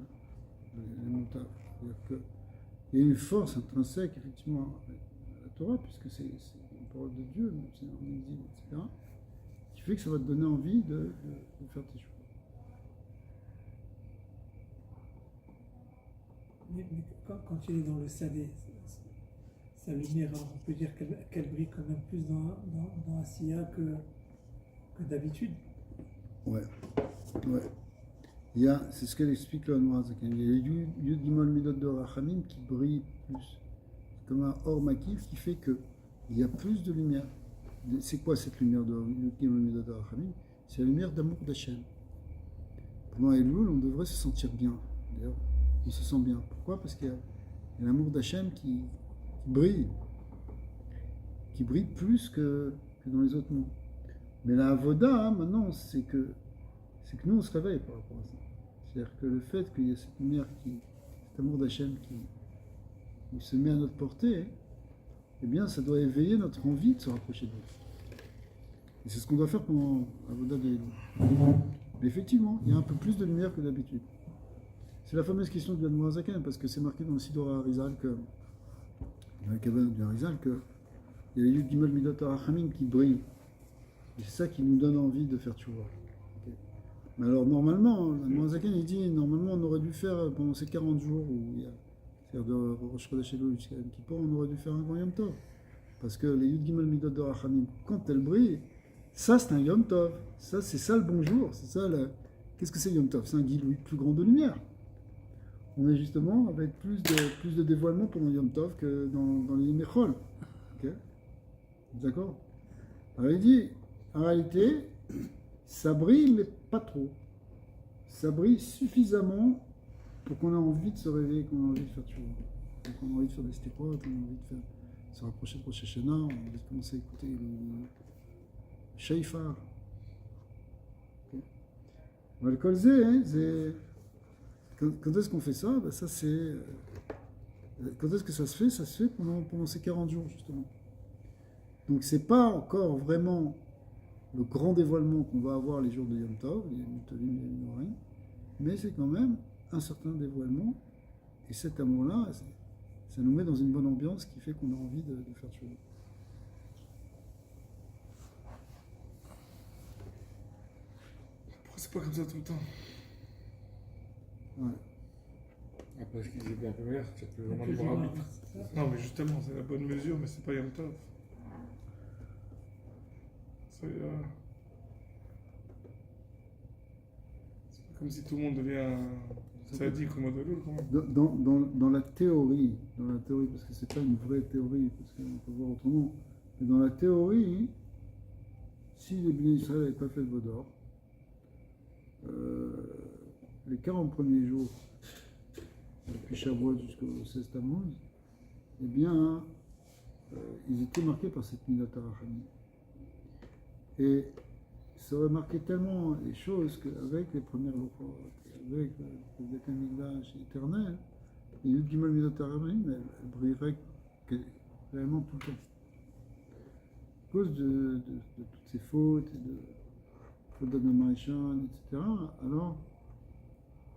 les montages. C'est-à-dire qu'il y a une force intrinsèque, effectivement, à la Torah, puisque c'est une parole de Dieu, même si c'est en exil, etc., qui fait que ça va te donner envie de faire tes choix. Mais quand il est dans le Sadé, sa lumière, alors on peut dire qu'elle brille quand même plus dans Asiya que d'habitude. Ouais. C'est ce qu'elle explique le Noirazakan. Il y a Yud Gimel Midot de Rachamim qui brille plus. C'est comme un or makif qui fait qu'il y a plus de lumière. C'est quoi cette lumière de Yud Gimel Midot de Rachamim? C'est la lumière d'amour d'Hachem. Pendant Elul, on devrait se sentir bien. D'ailleurs, on se sent bien. Pourquoi? Parce qu'il y a l'amour d'Hachem qui brille plus que dans les autres mondes. Mais la avoda, maintenant, c'est que nous, on se réveille par rapport à ça. C'est-à-dire que le fait qu'il y ait cette lumière, cet amour d'Hachem qui se met à notre portée, eh bien, ça doit éveiller notre envie de se rapprocher de lui. Et c'est ce qu'on doit faire pendant l'avoda de Elul. Mais effectivement, il y a un peu plus de lumière que d'habitude. C'est la fameuse question de Yann Mourazaken, parce que c'est marqué dans le Sidora Arizal dans la cabane du Arizal, qu'il y a les Yud Gimel Midot HaRachamim qui brillent. Et c'est ça qui nous donne envie de faire tchouva. Okay. Mais alors, normalement, Yann Mourazaken, il dit, normalement, on aurait dû faire, pendant ces 40 jours, c'est-à-dire de Rosh Chodesh Elul jusqu'à Yom Kippur, on aurait dû faire un grand Yom Tov. Parce que les Yud Gimel Midot HaRachamim, quand elles brillent, ça c'est un Yom Tov. Ça, c'est ça le bonjour. C'est ça Qu'est-ce que c'est Yom Tov? C'est un Giloui plus grand de lumière. On est justement avec plus de dévoilement pendant Yom Tov que dans les Mechol. Okay, d'accord? Alors il dit, en réalité, ça brille, mais pas trop. Ça brille suffisamment pour qu'on ait envie de se réveiller, qu'on ait envie de faire tchouva. Donc on a envie de faire des stépotes, on a envie de se rapprocher de Rosh Hashanah, on a envie de commencer à écouter le Sheifar. Okay. Le Kolzé, c'est... Quand est-ce qu'on fait ça? Ben ça c'est... Quand est-ce que ça se fait? Ça se fait pendant ces 40 jours, justement. Donc c'est pas encore vraiment le grand dévoilement qu'on va avoir les jours de Yom Tov, les Mutolim et les Norim, mais c'est quand même un certain dévoilement, et cet amour-là, ça nous met dans une bonne ambiance qui fait qu'on a envie de faire chose. pas comme ça tout le temps. Ouais. Après, ce qu'ils étaient un peu meilleurs, c'est plus vraiment Que le je bon vois, arbitre. c'est ça. Non, mais justement, c'est la bonne mesure, mais c'est pas Yom Tov. C'est pas comme si tout le monde devient sadique au mode de l'autre, quand même. Dans la théorie, parce que c'est pas une vraie théorie, parce qu'on peut voir autrement, mais dans la théorie, si les Bnei Israël n'avaient pas fait le Vaudor, les 40 premiers jours, depuis Shavuot jusqu'au 16 Tammuz, eh bien, ils étaient marqués par cette Midat HaRachamim. Et ça aurait marqué tellement les choses qu'avec les premières lochot, avec le Beit HaMikdash éternel, et Yud Gimel Midat HaRachamim, elle brillerait réellement tout le temps. À cause de toutes ces fautes, et de fautes d'Adam Harishon, etc. Alors,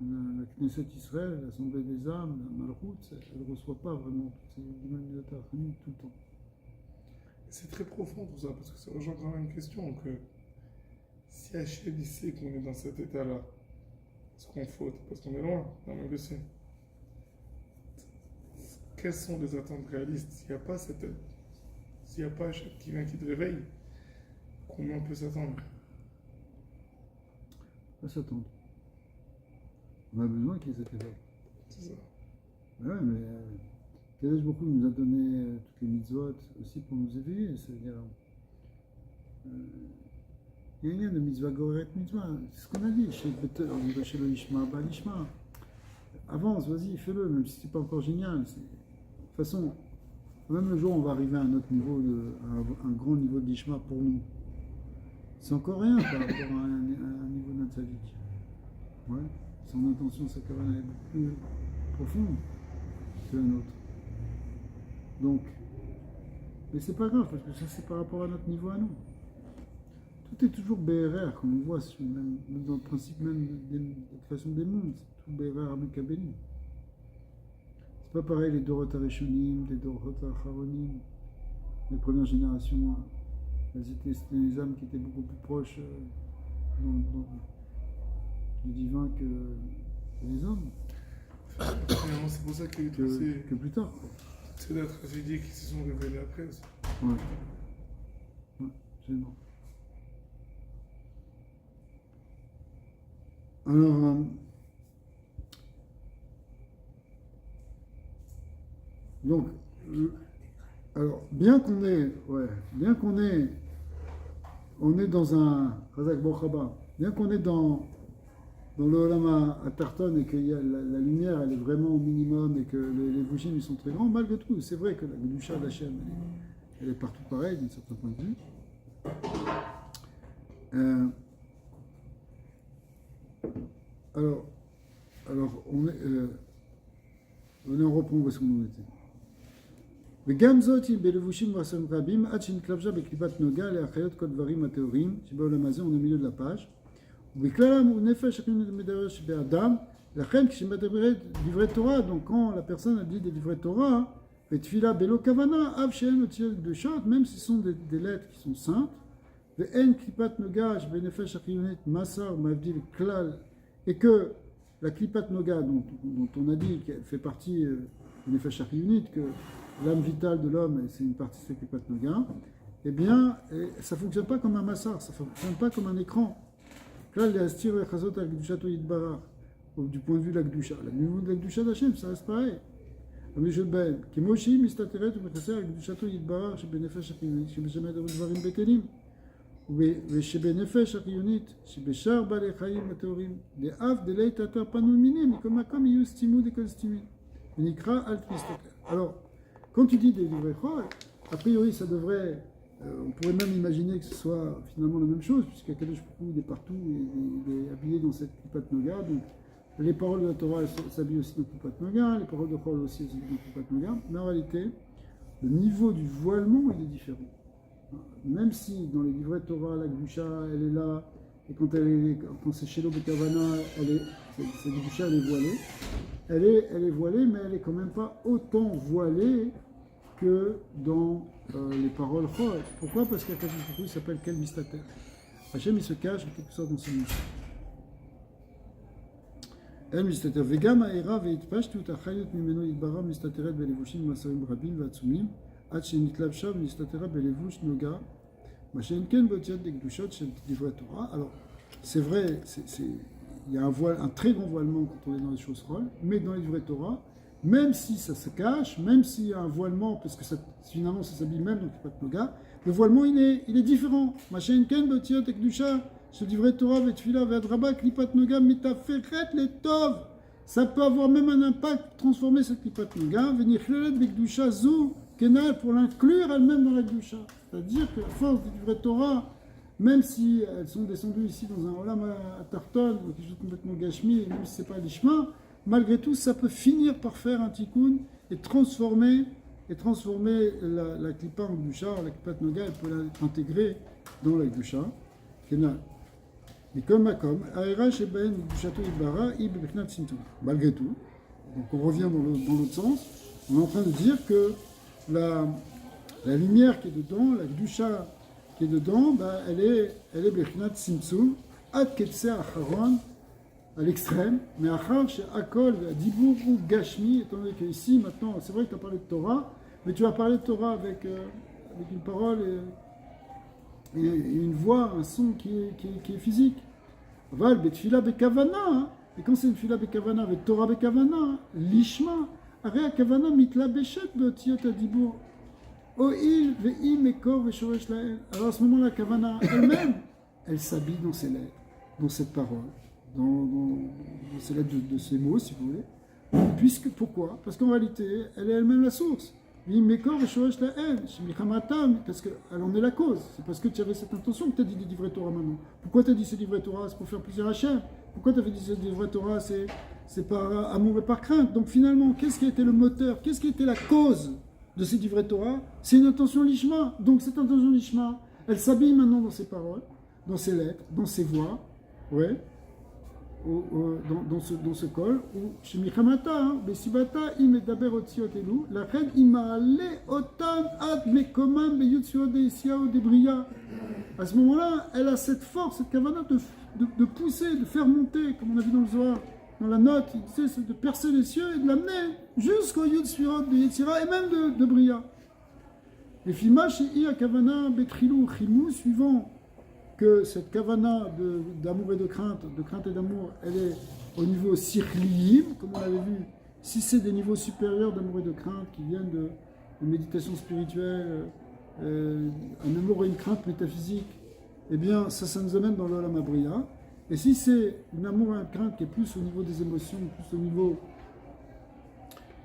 la Knesset Israël, l'Assemblée des âmes, la Malchut, elle ne reçoit pas vraiment toutes ces Yud Gimel Midat HaRachamim tout le temps. C'est très profond tout ça, parce que ça rejoint quand même une question que si Hachem il sait qu'on est dans cet état-là, est-ce qu'on faute? Parce qu'on est loin, non mais je sais. Quelles sont les attentes réalistes? S'il n'y a pas cette aide, s'il n'y a pas Hachem qui vient, qui te réveille, combien on peut s'attendre? On va s'attendre. On a besoin qu'il y ait cet éveil. C'est ça. Ouais, mais Kadosh Baruch Hu nous a donné toutes les mitzvot aussi pour nous éveiller. C'est-à-dire, il y a un lien de mitzvah goret mitzvah. C'est ce qu'on a dit. Chez le Ishma, Balishma. Avance, vas-y, fais-le, même si c'est pas encore génial. De toute façon, même le jour où on va arriver à un autre niveau, à un grand niveau d'Ishma pour nous, c'est encore rien par rapport à un niveau d'un tzaddik. Ouais. Son intention, sa kavana est beaucoup plus profonde que la nôtre. Donc, mais c'est pas grave, parce que ça c'est par rapport à notre niveau à nous. Tout est toujours BRR, comme on voit même dans le principe même de la création des mondes, c'est tout BRR Amekabeli. C'est pas pareil les Dorot HaRishonim, les Dorot HaAcharonim, les premières générations, c'était les âmes qui étaient beaucoup plus proches du divin que les hommes, Finalement, c'est pour ça qu'il y a eu tous que plus tard. Quoi. ces tragédies qui se sont révélées après aussi. Ouais. Ouais, absolument. Alors, donc, alors, bien qu'on est dans un Chazak Bochaba, bien qu'on est dans le Olam à Tarton et que la lumière elle est vraiment au minimum et que les Vushim ils sont très grands, malgré tout, c'est vrai que la Kedusha d'Hachem elle est partout pareille d'un certain point de vue. Alors on reprend où est-ce qu'on en était. וגם זאת היא בלבושים ועשרים רבים עד שנתלבשה בקליפת נוגה להחיות כל דברים הטהורים שבעולם הזה on est au milieu de la page ובכללם הוא נפש מדבר שבאדם לכן כשמדברת דברי תורה donc quand la personne a dit des דברי תורה ותפילה בלא כוונה אף שאין אותיות קדושות même si ce sont des lettres qui sont saintes ואין קליפת נוגה שבנפש החיונית מסר מבדיל כלל et que la klipat noga dont on a dit qu'elle fait partie du nefesh hachiyunit, que l'âme vitale de l'homme c'est une partie de cette klipat noga, eh bien ça ne fonctionne pas comme un massar, ça ne fonctionne pas comme un écran. Là, les astir et chazot al gdushato yitbarach, du point de vue de la gdusha. Le niveau de la gdusha d'Hachem, ça reste pareil. Amishot ben, qui moshi mistateret ou mechasser al gdushato yitbarach shebenefesh hachiyunit, shebeshemet dvarim betelim. ושבנפש החיונית, שבשאר בעלי חיים הטהורים, לאף דלי תתר פנו מינים, מכל מקום יהיו סתימו דכל סתימים. ונקרא אל תסתכל. Alors, quand tu dis des livrets chol, a priori ça devrait, on pourrait même imaginer que ce soit finalement la même chose, puisqu'il y a Kadosh Baruch Hu, il est partout, il est habillé dans cette Klipat Noga, donc les paroles de la Torah s'habillent aussi dans Klipat Noga, les paroles de Chol aussi dans Klipat Noga, mais en réalité, le niveau du voilement il est différent. Même si dans les livrets de Torah, la Gdusha, elle est là, et quand c'est Shelo Bekavana, cette Gdusha, elle est voilée. Elle est voilée, mais elle est quand même pas autant voilée que dans les paroles Chol. Pourquoi? Parce qu'il y a quelque chose qui s'appelle Kel Mistater. Hachem, il se cache en quelque sorte dans ce mystère. אין מסתתר, וגם העירה והתפשטות החיות ממנו התברר מסתתרת בלבושים מסרים רבים ועצומים, עד שנתלבשה ונסתתרה בלבוש נוגה, מה שאין כן באותיות דקדושות של דברי תורה. Alors, c'est vrai, il y a un très grand voilement quand on est dans les choses folles, mais dans les vraies Torah, même si ça se cache, même s'il y a un voilement, parce que ça, finalement ça s'habille même dans le Kipat Noga, le voilement il est différent. Machin ken beotiot ekdusha, je divrei Torah vetfila ve'adraba Kipat Noga mitaferet le tov. Ça peut avoir même un impact transformer cette Kipat Noga, venir chlelet bekdusha zou kenal pour l'inclure elle-même dans la kedusha. C'est-à-dire que la force du divrei Torah, même si elles sont descendues ici dans un olam à Tarton, quelque chose complètement gashmi, et même si c'est pas des chemins, malgré tout, ça peut finir par faire un tikkun et transformer la klipa en kedusha. La klipa de Noga, elle peut l'intégrer dans la kedusha. Mais comme aera shebaen kedushato ibara ibeknat sintu. Malgré tout, donc on revient dans l'autre sens. On est en train de dire que la lumière qui est dedans, la kedusha qui est dedans, bah, elle est Bechinat Simtsum, Ad Ketse Acharon, à l'extrême, mais Achar chez Akol, Dibour ou Gashmi, étant donné qu'ici, maintenant, c'est vrai que tu as parlé de Torah, mais tu vas parler de Torah avec une parole et une voix, un son qui est physique. Val, Betfila Bekavana, hein. Et quand c'est une Fila Bekavana, avec Torah Bekavana, hein, Lishma, Area Kavana Mitla Beshet Beotiot Adibour. Alors à ce moment-là, Kavana elle-même, elle s'habille dans ses lettres, dans cette parole, dans ces lettres de ces mots, si vous voulez. Pourquoi? Parce qu'en réalité, elle est elle-même la source. Parce qu'elle en est la cause. C'est parce que tu avais cette intention que tu as dit des livrets Torah maintenant. Pourquoi tu as dit ces livrets Torah? C'est pour faire plaisir à Hachem. Pourquoi tu avais dit ces livrets Torah? C'est par amour et par crainte. Donc finalement, qu'est-ce qui a été le moteur? Qu'est-ce qui a été la cause de ces livrets Torah? C'est une intention lishma. Donc cette intention lishma, elle s'habille maintenant dans ses paroles, dans ses lettres, dans ses voix, ouais, dans ce col, ou chez Michamata, Besibata, Imedaber Otziot Elu, la reine Imale Otam Ad Mekomam Beyutziot de Isiao de Bria. À ce moment-là, elle a cette force, cette kavana de pousser, de faire monter, comme on a vu dans le Zohar, dans la note, il disait, c'est de percer les cieux et de l'amener jusqu'au Yud Sfirot de Yetzira et même de Bria. Et Fima chez Ia Kavana Betrilou Chimou, suivant que cette kavana d'amour et de crainte et d'amour, elle est au niveau sirliim, comme on l'avait vu. Si c'est des niveaux supérieurs d'amour et de crainte qui viennent de méditation spirituelle, un amour et une crainte métaphysique, eh bien ça nous amène dans l'Olam Bria. Et si c'est un amour et une crainte qui est plus au niveau des émotions, plus au niveau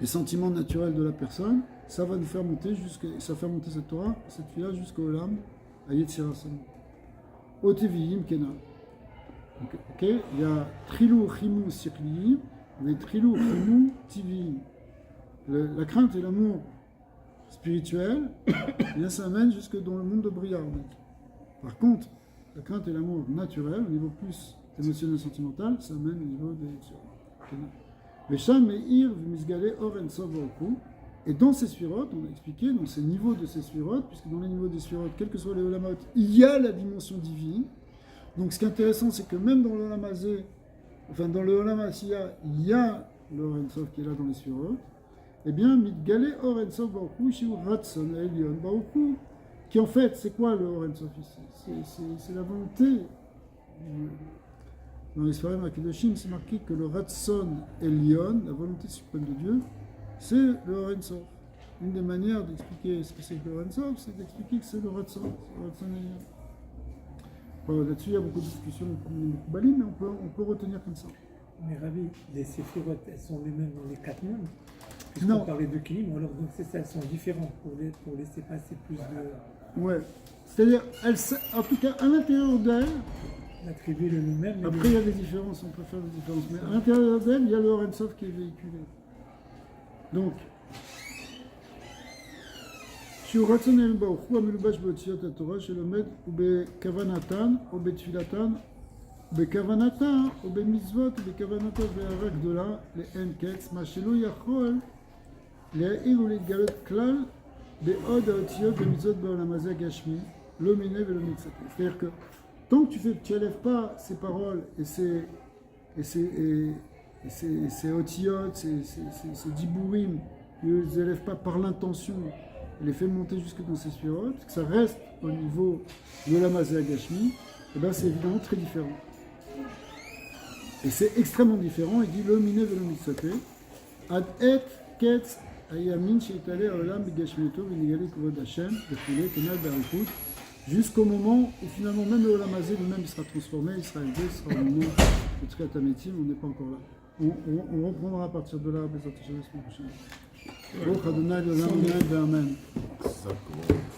des sentiments naturels de la personne, ça va nous faire monter ça fait monter cette Torah, cette fille-là, jusqu'au Olam, à Yetzira Sam. Oteviim Kena. Ok, il y a Trilou Chimou Sirliim, mais Trilou Chimou Tiviim. La crainte et l'amour spirituel, bien ça amène jusque dans le monde de Bria. Par contre, la crainte et l'amour naturel, au niveau plus émotionnel et sentimental, ça amène au niveau des Kena. Vesham Meir V'Misgale Oren Sovorku. Et dans ces sphirotes, on a expliqué, dans ces niveaux de ces sphirotes, puisque dans les niveaux des sphirotes, quels que soient les olamot, il y a la dimension divine. Donc ce qui est intéressant, c'est que même dans le olam hazé, enfin dans le olam asiya, il y a le Oren Sof qui est là dans les sphirotes. Eh bien, mitgale Oren Sof baruchu shiu ratson elion baruchu, qui en fait, c'est quoi le Oren Sof ici? C'est la volonté. Dans les Sfarim Akidoshim, c'est marqué que le ratson elion, la volonté suprême de Dieu, c'est le Oren Sof. Une des manières d'expliquer ce que c'est que le Oren Sof, c'est d'expliquer que c'est le Ratson. Là-dessus, il y a beaucoup de discussions, beaucoup balim, mais on peut retenir comme ça. Mais Ravi, les séphirotes, elles sont les mêmes dans les 4 mondes. Puisqu'on Non. parlait de Kilim, alors donc c'est ça, elles sont différentes pour laisser passer plus de. Ouais. C'est-à-dire, en tout cas, à l'intérieur d'elle, L'attribut le même. mais après il y a des différences, on peut faire des différences, mais à l'intérieur d'elle, il y a le Oren Sof qui est véhiculé. Donc, Shiur Ratzon El Baruchu Amelubash Beotziot HaTorah Shelomed Ubekavanatan Ubetfilatan Ubekavanatan Ubemitzvot Ubekavanatan Ve'ara Gdola Le'en Ketz Ma Shelo Yachol Le'a'ir U'Le'galot Klal Be'od HaOtziot Bemitzvot Be'olam Hazeh Gashmi Lo Mineh Ve'lo Mitzvot. C'est-à-dire que tant que tu n'élèves pas ces paroles et et ces otiyot, ces dibourim, il ne les élève pas par l'intention, il les fait monter jusque dans ces sphirotes, que ça reste au niveau de la Mazé Agashmi, et bien c'est évidemment très différent. Et c'est extrêmement différent, il dit le miné velo mitzote, ad et ketz ayamin sheitale olam begashmieto v'nigale kavod Hashem, v'chile kenal be'alchut, jusqu'au moment où finalement même le Olam Hazé lui-même il sera transformé, il sera élevé, il sera au moment de Tchiat HaMetim, on n'est pas encore là. On reprendra à partir de là, Bezat Hashem, la semaine prochaine. Baruch Adonai l'Olam, Amen. Ça, comment